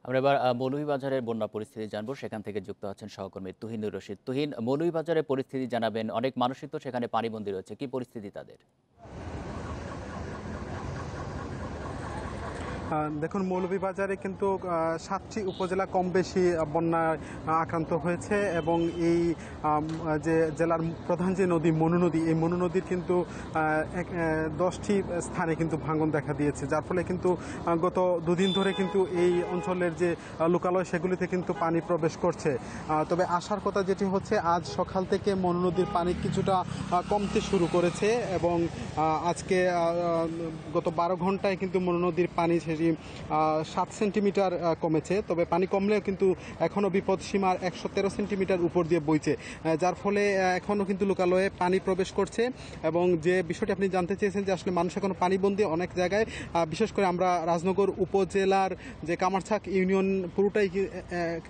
আমরা এবার মৌলভীবাজারের বন্যা পরিস্থিতি জানবো। সেখান থেকে যুক্ত আছেন সহকর্মী তুহিনুর রশিদ। তুহিন, মৌলভীবাজারের পরিস্থিতি জানাবেন। অনেক মানুষই তো সেখানে পানিবন্দী রয়েছে, কি পরিস্থিতি তাদের? দেখুন, মৌলভীবাজারে কিন্তু 7টি উপজেলা কম বেশি বন্যায় আক্রান্ত হয়েছে এবং এই যে জেলার প্রধান যে নদী মনু নদী, এই মনু নদীর কিন্তু 10টি স্থানে কিন্তু ভাঙন দেখা দিয়েছে, যার ফলে কিন্তু গত দুদিন ধরে কিন্তু এই অঞ্চলের যে লোকালয় সেগুলিতে কিন্তু পানি প্রবেশ করছে। তবে আসার কথা যেটি হচ্ছে, আজ সকাল থেকে মনু নদীর পানি কিছুটা কমতে শুরু করেছে এবং আজকে গত 12 ঘন্টায় কিন্তু মনু নদীর পানি সেটি 7 সেন্টিমিটার কমেছে। তবে পানি কমলেও কিন্তু এখনও বিপদসীমার 113 সেন্টিমিটার উপর দিয়ে বইছে, যার ফলে এখনও কিন্তু লোকালয়ে পানি প্রবেশ করছে। এবং যে বিষয়টি আপনি জানতে চেয়েছেন যে আসলে মানুষ এখনো পানিবন্দী অনেক জায়গায়, বিশেষ করে আমরা রাজনগর উপজেলার যে কামারছাক ইউনিয়ন পুরোটাই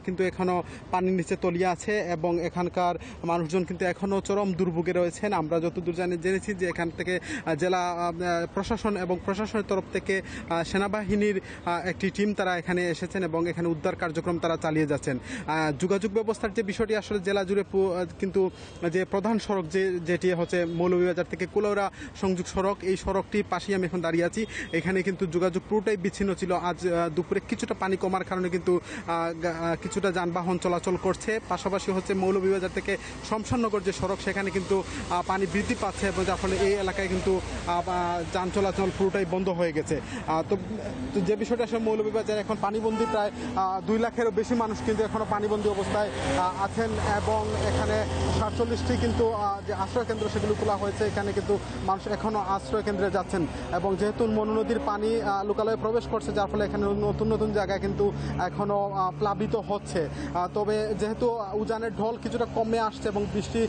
কিন্তু এখনও পানির নিচে তলিয়ে আছে এবং এখানকার মানুষজন কিন্তু এখনও চরম দুর্ভোগে রয়েছেন। আমরা যতদূর জেনেছি যে এখান থেকে জেলা প্রশাসন এবং প্রশাসনের তরফ থেকে সেনাবাহিনীর একটি টিম তারা এখানে এসেছেন এবং এখানে উদ্ধার কার্যক্রম তারা চালিয়ে যাচ্ছেন। যোগাযোগ ব্যবস্থার যে বিষয়টি, আসলে জেলা জুড়ে কিন্তু যে প্রধান সড়ক যেটি হচ্ছে মৌলভীবাজার থেকে কুলাউড়া সংযোগ সড়ক, এই সড়কটির পাশেই আমি এখন দাঁড়িয়ে আছি। এখানে কিন্তু যোগাযোগ পুরোটাই বিচ্ছিন্ন ছিল। আজ দুপুরে কিছুটা পানি কমার কারণে কিন্তু কিছুটা যানবাহন চলাচল করছে। পাশাপাশি হচ্ছে মৌলভীবাজার থেকে শমশাননগর যে সড়ক, সেখানে কিন্তু পানি বৃদ্ধি পাচ্ছে এবং যার ফলে এই এলাকায় কিন্তু যান চলাচল পুরোটাই বন্ধ হয়ে গেছে। তো যে বিষয়টা আসলে মৌলভীবাজার এখন পানিবন্দী প্রায় 2 লাখেরও বেশি মানুষ কিন্তু এখনও পানিবন্দী অবস্থায় আছেন এবং এখানে 47টি কিন্তু যে আশ্রয় কেন্দ্র সেগুলো খোলা হয়েছে। এখানে কিন্তু মানুষ এখনও আশ্রয় কেন্দ্রে যাচ্ছেন এবং যেহেতু মনু নদীর পানি লোকালয়ে প্রবেশ করছে, যার ফলে এখানে নতুন নতুন জায়গায় কিন্তু এখনও প্লাবিত হচ্ছে। তবে যেহেতু উজানের ঢল কিছুটা কমে আসছে এবং বৃষ্টি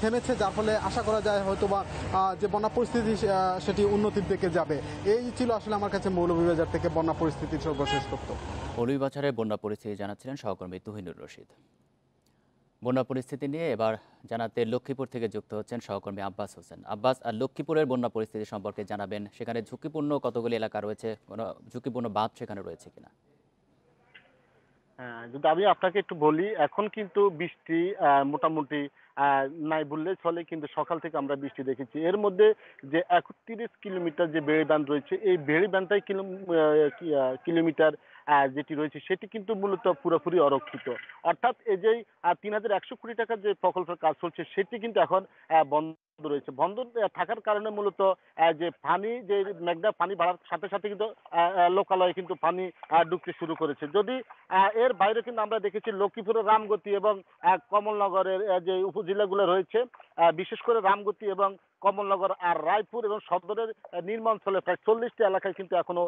থেমেছে, যার ফলে আশা করা যায় হয়তোবা যে বন্যা পরিস্থিতি সেটি উন্নতির দিকে যাবে। এই ছিল আসলে আমার কাছে মৌলভীবাজার থেকে বন্যা পরিস্থিতির সর্বশেষ তথ্য। মৌলভীবাজারে বন্যা পরিস্থিতি জানাচ্ছিলেন সহকর্মী তুহিনুর রশিদ। বন্যা পরিস্থিতি নিয়ে এবার জানাতে লক্ষ্মীপুর থেকে যুক্ত হচ্ছেন সহকর্মী আব্বাস হোসেন। আব্বাস, আর লক্ষ্মীপুরের বন্যা পরিস্থিতি সম্পর্কে জানাবেন, সেখানে ঝুঁকিপূর্ণ কতগুলি এলাকা রয়েছে, কোনো ঝুঁকিপূর্ণ বাঁধ সেখানে রয়েছে কিনা? যদি আমি আপনাকে একটু বলি, এখন কিন্তু বৃষ্টি মোটামুটি নাই বললে চলে, কিন্তু সকাল থেকে আমরা বৃষ্টি দেখেছি। এর মধ্যে যে 31 কিলোমিটার যে বেড়ি বাঁধ রয়েছে, এই বেড়ি বাঁধটাই কিলোমিটার যেটি রয়েছে সেটি কিন্তু মূলত পুরোপুরি অরক্ষিত। অর্থাৎ এই যে 3100 কোটি টাকার যে প্রকল্পের কাজ চলছে সেটি কিন্তু এখন বন্ধ রয়েছে। বন্ধ থাকার কারণে মূলত যে পানি, যে মেঘনা পানি বাড়ার সাথে সাথে কিন্তু লোকালয়ে কিন্তু পানি ঢুকতে শুরু করেছে। যদি এর বাইরে কিন্তু আমরা দেখেছি লক্ষ্মীপুরের রামগতি এবং কমলনগরের যে উপজেলাগুলো রয়েছে, বিশেষ করে রামগতি এবং কমলনগর আর রায়পুর এবং সদরের নিম্নাঞ্চলে প্রায় 40টি এলাকায় কিন্তু এখনো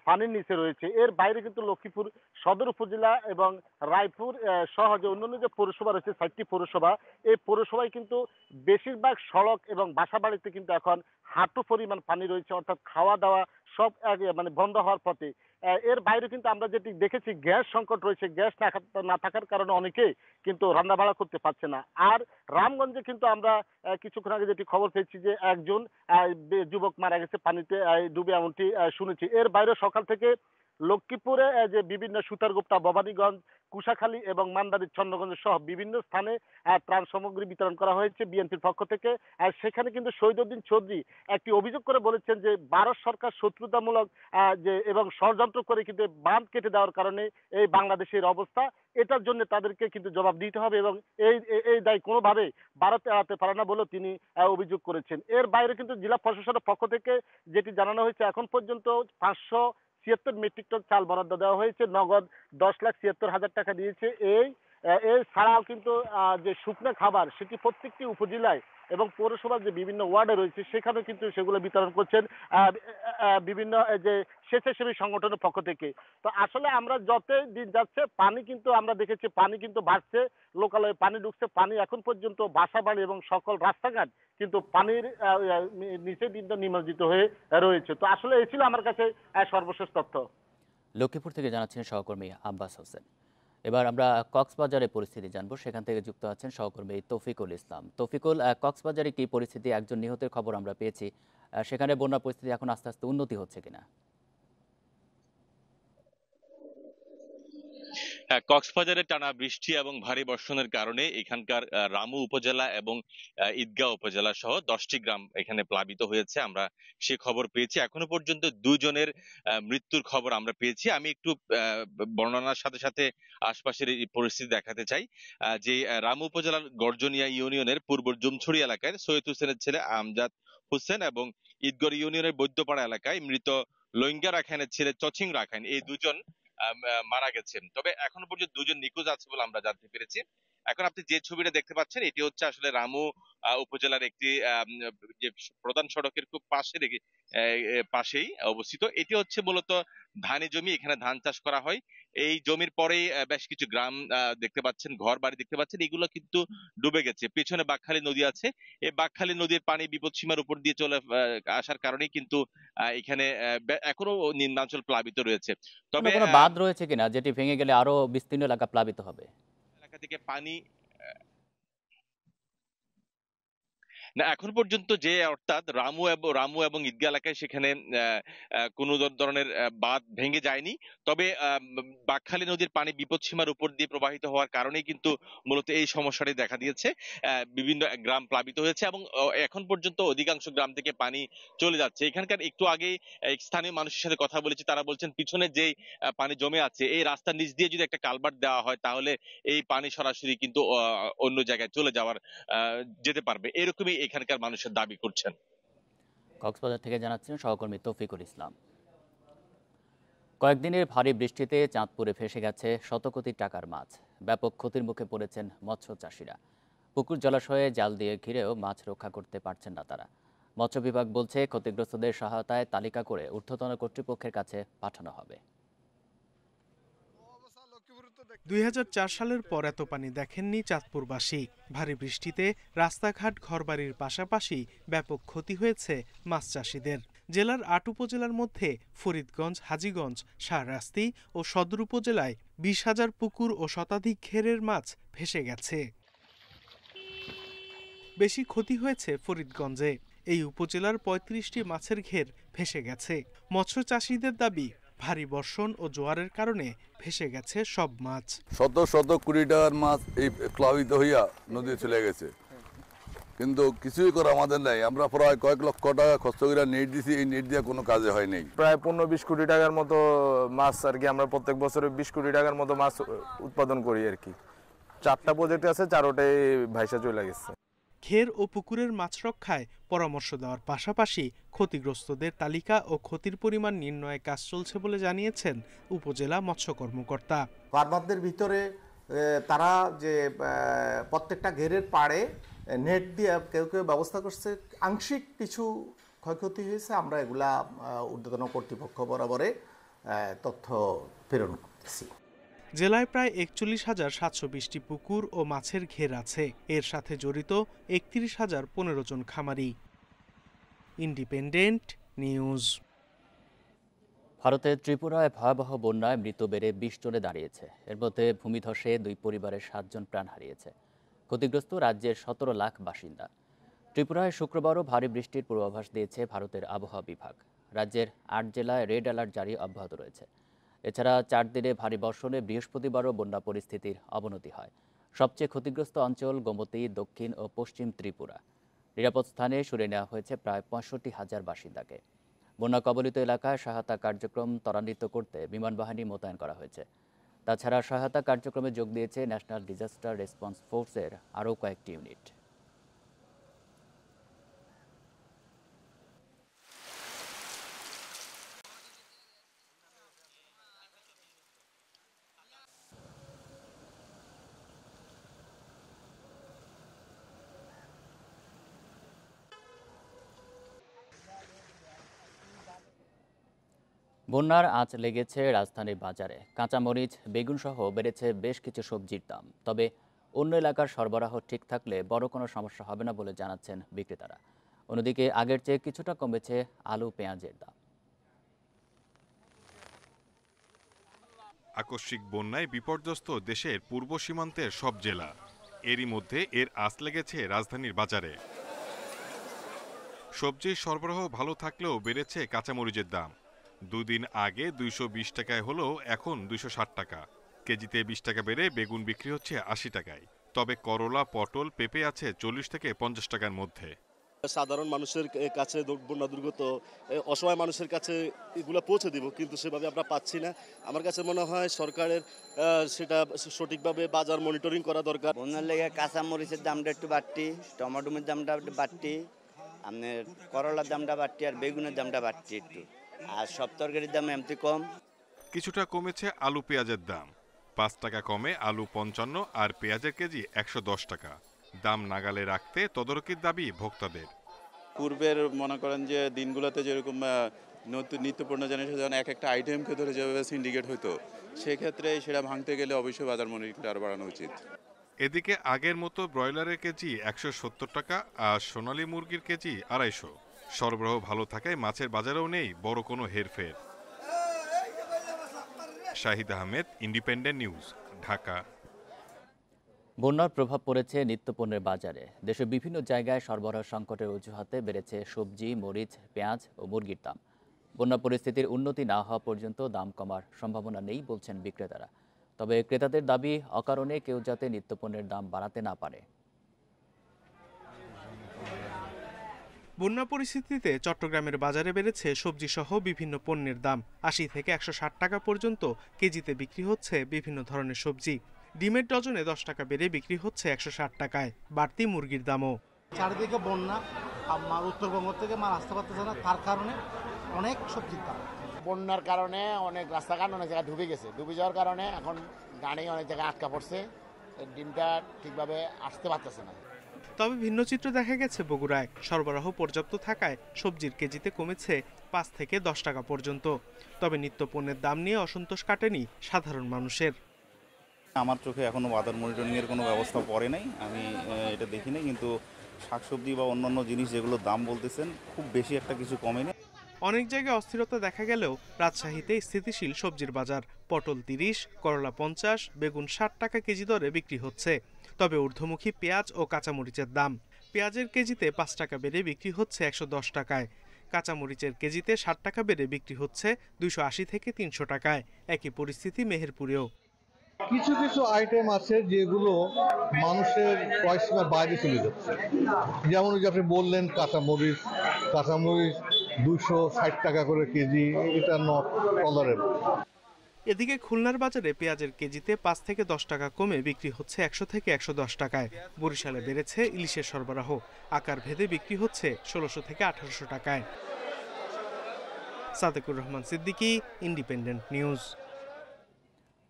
পানির নিচে রয়েছে। এর বাইরে কিন্তু লক্ষ্মীপুর সদর উপজেলা এবং রায়পুর সহ যে অন্যান্য যে পৌরসভা রয়েছে, 4টি পৌরসভা, এই পৌরসভায় কিন্তু বেশিরভাগ সড়ক এবং বাসা বাড়িতে কিন্তু এখন হাঁটু পরিমাণ পানি রয়েছে, অর্থাৎ খাওয়া দাওয়া সব মানে বন্ধ হওয়ার পথে। এর বাইরে কিন্তু আমরা যেটি দেখেছি, গ্যাস সংকট রয়েছে। গ্যাস না থাকার কারণে অনেকে কিন্তু রান্না বাড়া করতে পারছে না। আর রামগঞ্জে কিন্তু আমরা কিছুক্ষণ আগে যেটি খবর পেয়েছি যে একজন যুবক মারা গেছে পানিতে ডুবে, এমনটি শুনেছি। এর বাইরে সকাল থেকে লক্ষ্মীপুরে যে বিভিন্ন সুতারগুপ্তা, ভবানীগঞ্জ, কুশাখালী এবং মান্দারী, চন্দ্রগঞ্জ সহ বিভিন্ন স্থানে ত্রাণ সামগ্রী বিতরণ করা হয়েছে বিএনপির পক্ষ থেকে। সেখানে কিন্তু শহীদউদ্দিন চৌধুরী একটি অভিযোগ করে বলেছেন যে ভারত সরকার শত্রুতামূলক যে এবং ষড়যন্ত্র করে কিন্তু বাঁধ কেটে দেওয়ার কারণে এই বাংলাদেশের অবস্থা, এটার জন্য তাদেরকে কিন্তু জবাব দিতে হবে এবং এই দায় কোনোভাবে ভারত এড়াতে পারে না বলেও তিনি অভিযোগ করেছেন। এর বাইরে কিন্তু জেলা প্রশাসনের পক্ষ থেকে যেটি জানানো হয়েছে, এখন পর্যন্ত 576 মেট্রিক টন চাল বরাদ্দ দেওয়া হয়েছে। নগদ 10,76,000 টাকা দিয়েছে। এছাড়াও কিন্তু যে শুকনো খাবার সেটি প্রত্যেকটি উপজেলায় এবং পৌরসভার যে বিভিন্ন ওয়ার্ডে রয়েছে সেখানে কিন্তু সেগুলো বিতরণ করছেন বিভিন্ন যে স্বেচ্ছাসেবী সংগঠনের পক্ষ থেকে। তো আসলে আমরা যত দিন যাচ্ছে পানি কিন্তু আমরা দেখেছি পানি কিন্তু বাড়ছে, লোকালয়ে পানি ঢুকছে। পানি এখন পর্যন্ত বাসা বাড়ি এবং সকল রাস্তাঘাট কিন্তু পানির নিচে কিন্তু নিমজ্জিত হয়ে রয়েছে। তো আসলে এই ছিল আমার কাছে সর্বশেষ তথ্য। লক্ষ্মীপুর থেকে জানাচ্ছেন সহকর্মী আব্বাস হোসেন। এবার আমরা কক্সবাজারের পরিস্থিতি জানবো, সেখান থেকে যুক্ত আছেন সহকর্মী তৌফিকুল ইসলাম। তৌফিকুল, কক্সবাজারে কি পরিস্থিতি? একজন নিহতের খবর আমরা পেয়েছি, সেখানে বন্যা পরিস্থিতি এখন আস্তে আস্তে উন্নতি হচ্ছে কিনা? কক্সবাজারে টানা বৃষ্টি এবং ভারী বর্ষণের কারণে এখানকার রামু উপজেলা এবং ঈদগাঁও উপজেলা সহ 10টি গ্রাম এখানে প্লাবিত হয়েছে। আমরা সে খবর পেয়েছি। এখনো পর্যন্ত 2 জনের মৃত্যুর খবর আমরা পেয়েছি। আমি একটু বর্ণনার সাথে সাথে আশপাশের এই পরিস্থিতি দেখাতে চাই। যে রামু উপজেলার গর্জনিয়া ইউনিয়নের পূর্ব জুমছড়ি এলাকায় সৈয়দ হোসেনের ছেলে আমজাদ হোসেন এবং ঈদগড় ইউনিয়নের বৈদ্যপাড়া এলাকায় মৃত লোহিঙ্গা রাখাইনের ছেলে চচিং রাখাইন, এই 2 জন মারা গেছেন। তবে এখনো পর্যন্ত 2 জন নিখোঁজ আছে বলে আমরা জানতে পেরেছি। এখন আপনি যে ছবিটা দেখতে পাচ্ছেন এটি হচ্ছে আসলে রামু উপজেলার একটি যে প্রধান সড়কের খুব পাশেই অবস্থিত। এটি হচ্ছে মূলত ধানি জমি, এখানে ধান চাষ করা হয়। এই জমির পরেই বেশ কিছু গ্রাম দেখতে পাচ্ছেন, ঘর বাড়ি দেখতে পাচ্ছেন, এগুলো কিন্তু ডুবে গেছে। পেছনে বাঁকখালী নদী আছে, এই বাঁকখালী নদীর পানি বিপদসীমার উপর দিয়ে চলে আসার কারণেই কিন্তু এখানে এখনো নিম্নাঞ্চল প্লাবিত রয়েছে। তবে কোনো বাঁধ রয়েছে কিনা যেটি ভেঙে গেলে আরো বিস্তীর্ণ এলাকা প্লাবিত হবে? এলাকা থেকে পানি না, এখন পর্যন্ত যে অর্থাৎ রামু এবং ঈদগাহ এলাকায় সেখানে কোনো ধরনের বাঁধ ভেঙে যায়নি। তবে বাঁকখালী নদীর পানি বিপদসীমার উপর দিয়ে প্রবাহিত হওয়ার কারণেই কিন্তু মূলত এই সমস্যাটি দেখা দিয়েছে। বিভিন্ন গ্রাম প্লাবিত হয়েছে এবং এখন পর্যন্ত অধিকাংশ গ্রাম থেকে পানি চলে যাচ্ছে। এখানকার একটু আগে স্থানীয় মানুষের সাথে কথা বলেছি, তারা বলছেন পিছনে যে পানি জমে আছে এই রাস্তার নিচ দিয়ে যদি একটা কালভার্ট দেওয়া হয় তাহলে এই পানি সরাসরি কিন্তু অন্য জায়গায় চলে যেতে পারবে, এরকমই এখানকার মানুষের দাবি করছেন। কক্সবাজার থেকে জানাচ্ছেন সহকর্মী তৌফিকুল ইসলাম। কয়েকদিনের ভারী বৃষ্টিতে চাঁদপুরে ফেসে গেছে শত কোটি টাকার মাছ। ব্যাপক ক্ষতির মুখে পড়েছেন মৎস্য চাষিরা। পুকুর জলাশয়ে জাল দিয়ে ঘিরেও মাছ রক্ষা করতে পারছেন না তারা। মৎস্য বিভাগ বলছে ক্ষতিগ্রস্তদের সহায়তায় তালিকা করে ঊর্ধ্বতন কর্তৃপক্ষের কাছে পাঠানো হবে। 2004 সালের পর এত পানি দেখেননি চাঁদপুরবাসী। ভারী বৃষ্টিতে রাস্তাঘাট ঘরবাড়ির পাশাপাশি ব্যাপক ক্ষতি হয়েছে মাছ চাষিদের। জেলার 8 উপজেলার মধ্যে ফরিদগঞ্জ, হাজীগঞ্জ, শাহরাস্তি ও সদর উপজেলায় 20,000 পুকুর ও শতাধিক ঘেরের মাছ ভেসে গেছে। বেশি ক্ষতি হয়েছে ফরিদগঞ্জে। এই উপজেলার 35টি মাছের ঘের ভেসে গেছে। মৎস্য চাষিদের দাবি, ভারী বর্ষণ ও জোয়ারের কারণে ভেসে গেছে সব মাছ। শত শত কোটি টাকার মাছ এই প্লাবিত হইয়া নদী চলে গেছে, কিন্তু কিছুই করা আমাদের নাই। আমরা প্রায় কয়েক লক্ষ টাকা খরচ করে নেট দিছি, এই নেট দিয়ে কোনো কাজে হয় নাই। প্রায় 15-20 কোটি টাকার মতো মাছ আর কি আমরা প্রত্যেক বছরে 20 কোটি টাকার মতো মাছ উৎপাদন করি আর কি। 4টা প্রজেক্ট আছে, 4টাই ভাইসা চলে গেছে। ঘের ও পুকুরের মাছ রক্ষায় পরামর্শ দেওয়ার পাশাপাশি ক্ষতিগ্রস্তদের তালিকা ও ক্ষতির পরিমাণ নির্ণয়ে কাজ চলছে বলে জানিয়েছেন উপজেলা মৎস্য কর্মকর্তা। ফার্মারদের ভিতরে তারা যে প্রত্যেকটা ঘেরের পাড়ে নেট দিয়ে কেউ কেউ ব্যবস্থা করছে, আংশিক কিছু ক্ষয়ক্ষতি হয়েছে। আমরা এগুলা ঊর্ধ্বতন কর্তৃপক্ষ বরাবরে তথ্য প্রেরণ করতেছি। জেলায় প্রায় 41,720টি পুকুর ও মাছের ঘের আছে। এর সাথে জড়িত 31,015 জন খামারি। Independent news. ভারতের ত্রিপুরায় ভয়াবহ বন্যায় মৃত্যু বেড়ে 20 জনে দাঁড়িয়েছে। এর মধ্যে ভূমিধসে 2 পরিবারের 7 জন প্রাণ হারিয়েছে। ক্ষতিগ্রস্ত রাজ্যের 17 লাখ বাসিন্দা। ত্রিপুরায় শুক্রবারও ভারী বৃষ্টির পূর্বাভাস দিয়েছে ভারতের আবহাওয়া বিভাগ। রাজ্যের 8 জেলায় রেড অ্যালার্ট জারি অব্যাহত রয়েছে। এছাড়া 4 দিনে ভারী বর্ষণে বৃহস্পতিবারও বন্যা পরিস্থিতির অবনতি হয়। সবচেয়ে ক্ষতিগ্রস্ত অঞ্চল গোমতী, দক্ষিণ ও পশ্চিম ত্রিপুরা। নিরাপদ স্থানে সরিয়ে নেওয়া হয়েছে প্রায় 65,000 বাসিন্দাকে। বন্যা কবলিত এলাকায় সহায়তা কার্যক্রম ত্বরান্বিত করতে বিমান বাহিনী মোতায়েন করা হয়েছে। তাছাড়া সহায়তা কার্যক্রমে যোগ দিয়েছে ন্যাশনাল ডিজাস্টার রেসপন্স ফোর্সের আরও কয়েকটি ইউনিট। বন্যার আঁচ লেগেছে রাজধানীর বাজারে। কাঁচামরিচ, বেগুন সহ বেড়েছে বেশ কিছু সবজির দাম। তবে অন্য এলাকার সরবরাহ ঠিক থাকলে বড় কোনো সমস্যা হবে না বলে জানাচ্ছেন বিক্রেতারা। অন্যদিকে আগের চেয়ে কিছুটা কমেছে আলু, পেঁয়াজের দাম। আকস্মিক বন্যায় বিপর্যস্ত দেশের পূর্ব সীমান্তের সব জেলা। এরই মধ্যে এর আঁচ লেগেছে রাজধানীর বাজারে। সবজির সরবরাহ ভালো থাকলেও বেড়েছে কাঁচামরিচের দাম। 2 দিন আগে 220 টাকায় হলেও এখন 260 টাকা। কেজিতে 20 টাকা বেড়ে বেগুন বিক্রি হচ্ছে 80 টাকায়। তবে করলা, পটল, পেঁপে আছে 40 থেকে 50 টাকার মধ্যে। সাধারণ মানুষের কাছে, বন্যা দুর্গত অসহায় মানুষের কাছে এগুলো পৌঁছে দিব, কিন্তু সেভাবে আমরা পাচ্ছি না। আমার কাছে মনে হয় সরকারের সেটা সঠিকভাবে বাজার মনিটরিং করা দরকার। বন্যার লেগে কাঁচা মরিচের দামটা একটু বাড়তি, টমেটোর দামটা একটু বাড়তি, আপনার করলার দামটা বাড়তি, আর বেগুনের দামটা বাড়তি একটু, আর সব তরকারির দাম এমনি কম। কিছুটা কমেছে আলু পেঁয়াজের দাম। 5 টাকা কমে আলু 55 আর পেঁয়াজের কেজি 110 টাকা। দাম নাগালে রাখতে তদারকির দাবি ভোক্তাদের। পূর্বের মনে করেন যে দিনগুলোতে যেরকম নিত্যপণ্য জিনিসের যেমন এক একটা আইটেমকে ধরে যেভাবে সিন্ডিকেট হতো, সেক্ষেত্রে সেটা ভাঙতে গেলে অবশ্যই বাজার মনিটরিং আরও বাড়ানো উচিত। এদিকে আগের মতো ব্রয়লারের কেজি 170 টাকা আর সোনালী মুরগির কেজি 250। সরবরাহ ভালো থাকায় মাছের বাজারেও নেই বড় কোনো হেরফের। Shahid Ahmed, independent News, Dhaka. বন্যার প্রভাব পড়েছে নিত্যপণ্যের বাজারে। দেশের বিভিন্ন জায়গায় সরবরাহ সংকটের অজুহাতে বেড়েছে সবজি, মরিচ, পেঁয়াজ ও মুরগির দাম। বন্যা পরিস্থিতির উন্নতি না হওয়া পর্যন্ত দাম কমার সম্ভাবনা নেই বলছেন বিক্রেতারা। তবে ক্রেতাদের দাবি, অকারণে কেউ যাতে নিত্যপণ্যের দাম বাড়াতে না পারে। বন্যা পরিস্থিতিতে চট্টগ্রামের বাজারে বেড়েছে সবজিসহ বিভিন্ন পণ্যের দাম। 80 থেকে 160 টাকা পর্যন্ত কেজিতে বিক্রি হচ্ছে বিভিন্ন ধরনের সবজি। ডিমের ডজনে 10 টাকা বেড়ে বিক্রি হচ্ছে 160 টাকায়। বাড়তি মুরগির দামও। চারিদিকে বন্যা, আমার উত্তরবঙ্গ থেকে মাল আসতে পারতেছে না, তার কারণে অনেক সবজির দাম। বন্যার কারণে অনেক রাস্তাঘাট অনেক জায়গায় ডুবে গেছে। ডুবে যাওয়ার কারণে এখন গাড়ি অনেক জায়গায় আটকা পড়ছে, ডিমটা ঠিকভাবে আসতে পারতেছে না। তবে ভিন্ন চিত্র দেখা গেছে বগুড়ায়। সরবরাহ পর্যাপ্ত থাকায় সবজির কেজিতে কমেছে 5 থেকে 10 টাকা পর্যন্ত। তবে নিত্যপণ্যের দাম নিয়ে অসন্তোষ কাটেনি সাধারণ মানুষের। আমার চোখে এখনো বাজার মনিটরিংয়ের কোনো ব্যবস্থা পড়ে নাই, আমি এটা দেখি নাই, কিন্তু শাকসবজি বা অন্যান্য জিনিস যেগুলো দাম বলতেছেন খুব বেশি একটা কিছু কমেনি। অনেক জায়গায় অস্থিরতা দেখা গেলেও রাজশাহীতে স্থিতিশীল সবজির বাজার। পটল 30, করলা 50, বেগুন 60 টাকা কেজি দরে বিক্রি হচ্ছে। তবে ঊর্ধ্বমুখী পেঁয়াজ ও কাঁচামরিচের দাম। পেঁয়াজের কেজিতে 5 টাকা বেড়ে বিক্রি হচ্ছে 110 টাকায়। কাঁচামরিচের কেজিতে 60 টাকা বেড়ে বিক্রি হচ্ছে 280 থেকে 300 টাকায়। একই পরিস্থিতি মেহেরপুরেও। কিছু কিছু আইটেম আছে যেগুলো মানুষের ক্রয়সীমার বাইরে চলে যাচ্ছে, যেমন যে আপনি বললেন কাঁচামরিচ 260 টাকা করে কেজি, এটা নট টলারেবল। এদিকে খুলনার বাজারে পেঁয়াজের কেজিতে 5 থেকে 10 টাকা কমে বিক্রি হচ্ছে 100 থেকে 110 টাকায়। বরিশালে বেড়েছে ইলিশের সরবরাহ, আকার ভেদে বিক্রি হচ্ছে 1600 থেকে 1800 টাকায়। Sadequr Rahman Siddiqui, independent news.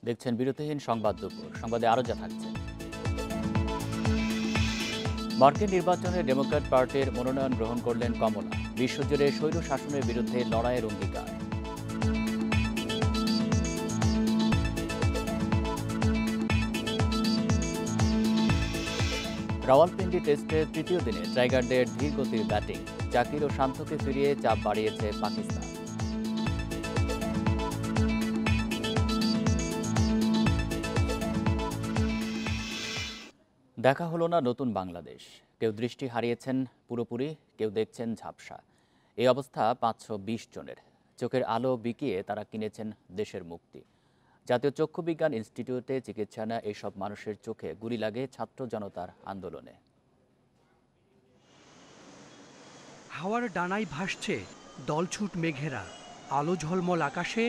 দেখছেন বিরতিহীন সংবাদ দুপুর। সংবাদে আরও যা থাকছে। মার্কিন নির্বাচনে ডেমোক্র্যাট পার্টির মনোনয়ন গ্রহণ করলেন কমলা। বিশ্বজুড়ে স্বৈর শাসনের বিরুদ্ধে লড়াইয়ের অঙ্গীকার। রাওয়ালপিন্ডি টেস্টের তৃতীয় দিনে টাইগারদের ধীর গতির ব্যাটিং। জাকির ও শান্তকে ফিরিয়ে চাপ বাড়িয়েছে পাকিস্তান। দেখা হলো না নতুন বাংলাদেশ। কেউ দৃষ্টি হারিয়েছেন পুরোপুরি, কেউ দেখছেন ঝাপসা। এই অবস্থা 520 জনের। চোখের আলো বিকিয়ে তারা কিনেছেন দেশের মুক্তি। জাতীয় চক্ষু বিজ্ঞান ইনস্টিটিউটে চিকিৎসা নেওয়া এইসব মানুষের চোখে গুলি লাগে ছাত্র জনতার আন্দোলনে। হাওয়ার ডানায় ভাসছে দলছুট মেঘেরা, আলো ঝলমল আকাশে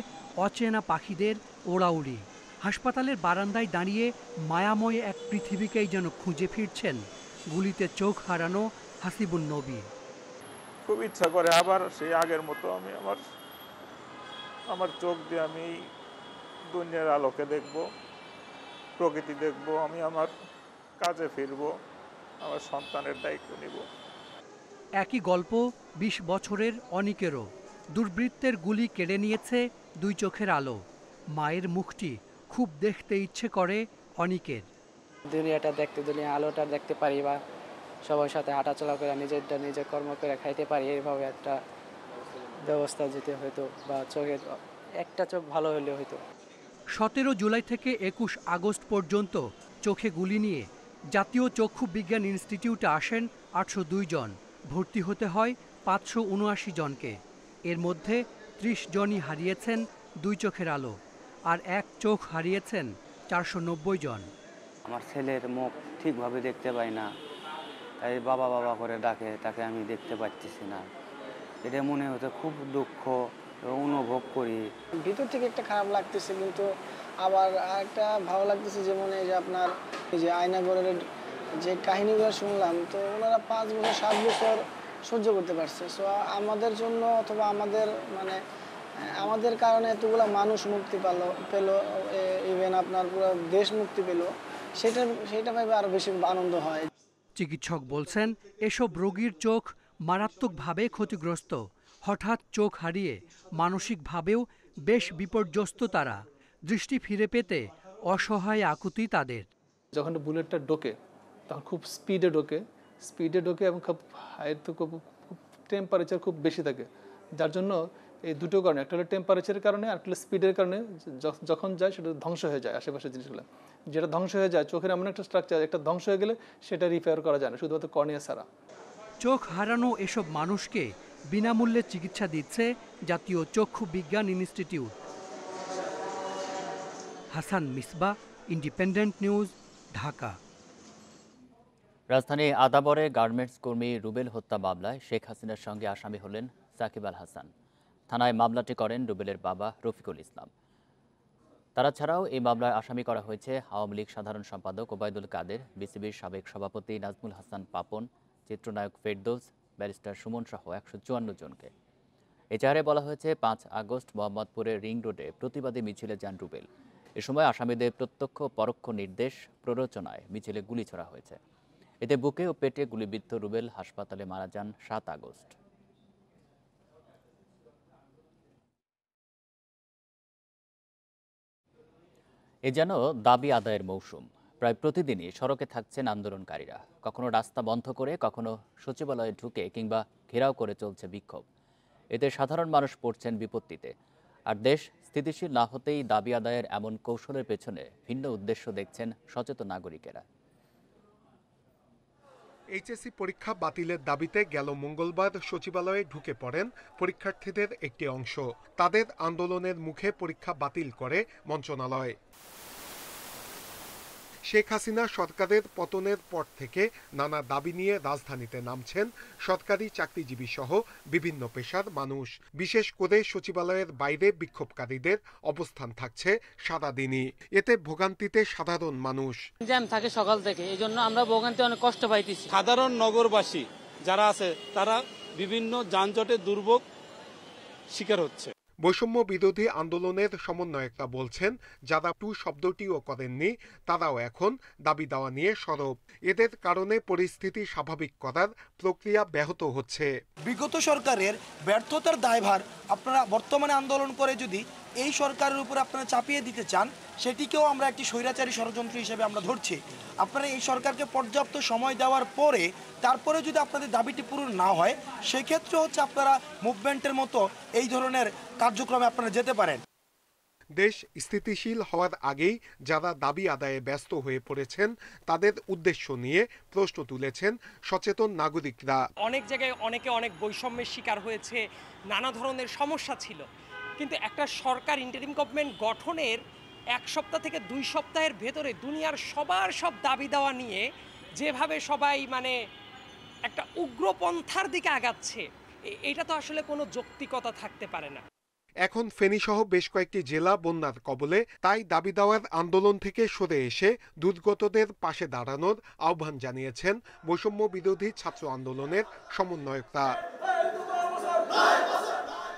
অচেনা পাখিদের ওড়াউড়ি। হাসপাতালের বারান্দায় দাঁড়িয়ে মায়াময় এক পৃথিবীকেই যেন খুঁজে ফিরছেন গুলিতে চোখ হারানো হাসিবুন নবী। খুব ইচ্ছা করে আবার সেই আগের মতো আমি আমার চোখ দিয়ে আমি দুনিয়ার আলোকে দেখব, প্রকৃতি দেখব, আমি আমার কাজে ফিরব, আমার সন্তানের দায়িত্ব নিব। একই গল্প 20 বছরের অনিকেরও। দুর্বৃত্তের গুলি কেড়ে নিয়েছে 2 চোখের আলো। মায়ের মুখটি খুব দেখতে ইচ্ছে করে অনিকের। দুনিয়াটা দেখতে, দুনিয়া আলোটা দেখতে পারি, বা সবার সাথে হাঁটাচলা করে নিজের কর্ম করে খাইতে পারি, এইভাবে একটা ব্যবস্থা যেতে হয়তো, বা চোখের একটা চোখ ভালো হলে হয়তো। 17 জুলাই থেকে 21 আগস্ট পর্যন্ত চোখে গুলি নিয়ে জাতীয় চক্ষু বিজ্ঞান ইনস্টিটিউটে আসেন 802 জন। ভর্তি হতে হয় 579 জনকে। এর মধ্যে 30 জনই হারিয়েছেন 2 চোখের আলো, আর 1 চোখ হারিয়েছেন 490 জন। আমার ছেলের মুখ ঠিকভাবে দেখতে পাই না, তাই বাবা বাবা করে ডাকে, তাকে আমি দেখতে পাচ্ছি না। এটা মনে হতে খুব দুঃখ অনুভব করি। ভিতর থেকে একটা খারাপ লাগতেছে, কিন্তু আবার একটা ভালো লাগতেছে যে মনে যে আপনার এই যে আয়নাগরের যে কাহিনীগুলো শুনলাম, তো ওনারা 5 বছর 7 বছর সহ্য করতে পারছে। সো আমাদের জন্য অথবা আমাদের মানে আমাদের কারণে এতগুলো মানুষ মুক্তি পেল, ইভেন আপনার পুরো দেশ মুক্তি পেল, সেটা ভেবে আরো বেশি আনন্দ হয়। চিকিৎসক বলছেন এসব রোগীর চোখ মারাত্মকভাবে ক্ষতিগ্রস্ত। হঠাৎ চোখ হারিয়ে মানসিকভাবেও বেশ বিপর্যস্ত তারা। দৃষ্টি ফিরে পেতে অসহায় আকুতি তাদের। যখন বুলেটটা ঢোকে তখন খুব স্পিডে ঢোকে এবং খুব টেম্পারেচার খুব বেশি থাকে, যার জন্য এই দুটো কারণে, একটা হলো টেম্পারেচারের কারণে আর একটা হলো স্পিডের কারণে যখন যায় সেটা ধ্বংস হয়ে যায় আশেপাশের জিনিসগুলো। যেটা ধ্বংস হয়ে যায়, চোখের এমন একটা স্ট্রাকচার, একটা ধ্বংস হয়ে গেলে সেটা রিপেয়ার করা যায় না, শুধুমাত্র কর্নিয়া ছাড়া। চোখ হারানো এসব মানুষকে বিনামূল্যে চিকিৎসা দিচ্ছে জাতীয় চক্ষু বিজ্ঞান institute. Hasan Misbah, independent News, Dhaka. রাজধানী আদাবরে গার্মেন্টস কর্মী রুবেল হত্যা মামলায় শেখ হাসিনার সঙ্গে আসামি হলেন সাকিব আল হাসান। থানায় মামলাটি করেন রুবেলের বাবা রফিকুল ইসলাম। তারা ছাড়াও এই মামলায় আসামি করা হয়েছে আওয়ামী লীগ সাধারণ সম্পাদক ওবায়দুল কাদের, বিসিবির সাবেক সভাপতি নাজমুল হাসান পাপন, চিত্রনায়ক ফেরদৌস, ব্যারিস্টার সুমন সহ 154 জনকে। এজাহারে বলা হয়েছে 5 আগস্ট মোহাম্মদপুরের রিং রোডে প্রতিবাদী মিছিলে যান রুবেল। এ সময় আসামিদের প্রত্যক্ষ পরোক্ষ নির্দেশ প্ররোচনায় মিছিলে গুলি ছোড়া হয়েছে। এতে বুকে ও পেটে গুলিবিদ্ধ রুবেল হাসপাতালে মারা যান 7 আগস্ট। এ যেন দাবি আদায়ের মৌসুম। প্রায় প্রতিদিনই সড়কে থাকছেন আন্দোলনকারীরা। কখনো রাস্তা বন্ধ করে, কখনো সচিবালয়ে ঢুকে কিংবা ঘেরাও করে চলছে বিক্ষোভ। এতে সাধারণ মানুষ পড়ছেন বিপত্তিতে। আর দেশ স্থিতিশীল না হতেই দাবি আদায়ের এমন কৌশলের পেছনে ভিন্ন উদ্দেশ্য দেখছেন সচেতন নাগরিকেরা। এইচএসসি পরীক্ষা বাতিলের দাবিতে গেল মঙ্গলবার সচিবালয়ে ঢুকে পড়েন পরীক্ষার্থীদের একটি অংশ। তাদের আন্দোলনের মুখে পরীক্ষা বাতিল করে মন্ত্রণালয়। শেখ হাসিনা সরকারের পতনের পর থেকে নানা দাবি নিয়ে রাজধানীতে নামছেন সরকারি চাকরিজীবী সহ বিভিন্ন পেশার মানুষ। বিশেষ করে সচিবালয়ের বাইরে বিক্ষোভকারীদের অবস্থান থাকছে সারাদিনই। এতে ভোগান্তিতে সাধারণ মানুষ। জ্যাম থাকে সকাল থেকে, এই জন্য আমরা ভোগান্তি অনেক কষ্ট পাইতেছি। সাধারণ নগরবাসী যারা আছে তারা বিভিন্ন যানজটের দুর্ভোগ শিকার হচ্ছে। বৈষম্য বিরোধী আন্দোলনের সমন্বয়করা বলছেন, যারা টু শব্দটিও করেননি তারাও এখন দাবি দাওয়া নিয়ে সরব। এদের কারণে পরিস্থিতি স্বাভাবিক করার প্রক্রিয়া ব্যাহত হচ্ছে। বিগত সরকারের ব্যর্থতার দায়ভার আপনারা বর্তমানে আন্দোলন করে যদি এই সরকারের উপর আপনারা চাপিয়ে দিতে চান, সেটিকেও আমরা একটি স্বৈরাচারী ষড়যন্ত্র হিসেবে আমরা ধরছি। আপনারা এই সরকারকে পর্যাপ্ত সময় দেওয়ার পরে তারপরে যদি আপনাদের দাবিটি পূরণ না হয়, সেক্ষেত্রে হচ্ছে আপনারা মুভমেন্টের মতো এই ধরনের কার্যক্রমে আপনারা যেতে পারেন। দেশ স্থিতিশীল হওয়ার আগেই যারা দাবি আদায়ে ব্যস্ত হয়ে পড়েছেন তাদের উদ্দেশ্য নিয়ে প্রশ্ন তুলেছেন সচেতন নাগরিকরা। অনেক জায়গায় অনেকে অনেক বৈষম্যের শিকার হয়েছে, নানা ধরনের সমস্যা ছিল, কিন্তু একটা সরকার ইন্টারিম গভর্নমেন্ট গঠনের 1 সপ্তাহ থেকে 2 সপ্তাহের ভেতরে দুনিয়ার সবার সব দাবি দেওয়া নিয়ে যেভাবে সবাই মানে একটা উগ্রপন্থার দিকে আগাচ্ছে, এটা তো আসলে কোনো যৌক্তিকতা থাকতে পারে না। এখন ফেনী সহ বেশ কয়েকটি জেলা বন্যার কবলে, তাই দাবি দেওয়ার আন্দোলন থেকে সরে এসে দুর্গতদের পাশে দাঁড়ানোর আহ্বান জানিয়েছেন বৈষম্য বিরোধী ছাত্র আন্দোলনের সমন্বয়করা।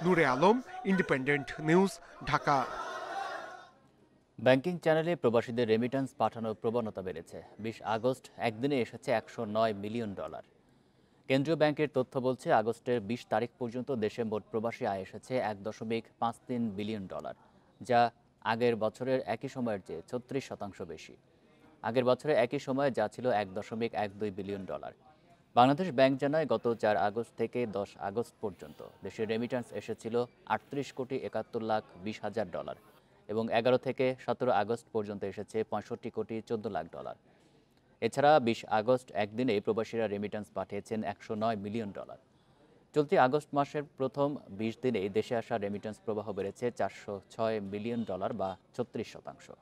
Nure Alam, Independent News, Dhaka. Banking চ্যানেলে প্রবাসীদের রেমিট্যান্স পাঠানোর প্রবণতা বেড়েছে। 20 আগস্ট একদিনে এসেছে $109 মিলিয়ন। কেন্দ্রীয় ব্যাংকের তথ্য বলছে, আগস্টের 20 তারিখ পর্যন্ত দেশে মোট প্রবাসী আয় এসেছে $1.53 বিলিয়ন, যা আগের বছরের একই সময়ের চেয়ে 36% বেশি। আগের বছরের একই সময়ে যা ছিল $1.12 বিলিয়ন। বাংলাদেশ ব্যাংক জানায়, গত 4 আগস্ট থেকে 10 আগস্ট পর্যন্ত দেশের রেমিট্যান্স এসেছিল $38,71,20,000 এবং 11 থেকে 17 আগস্ট পর্যন্ত এসেছে $65,14,00,000। এছাড়া 20 আগস্ট একদিনে প্রবাসীরা রেমিট্যান্স পাঠিয়েছেন $109 মিলিয়ন। চলতি আগস্ট মাসের প্রথম 20 দিনেই দেশে আসা রেমিট্যান্স প্রবাহ বেড়েছে $406 মিলিয়ন বা 36%।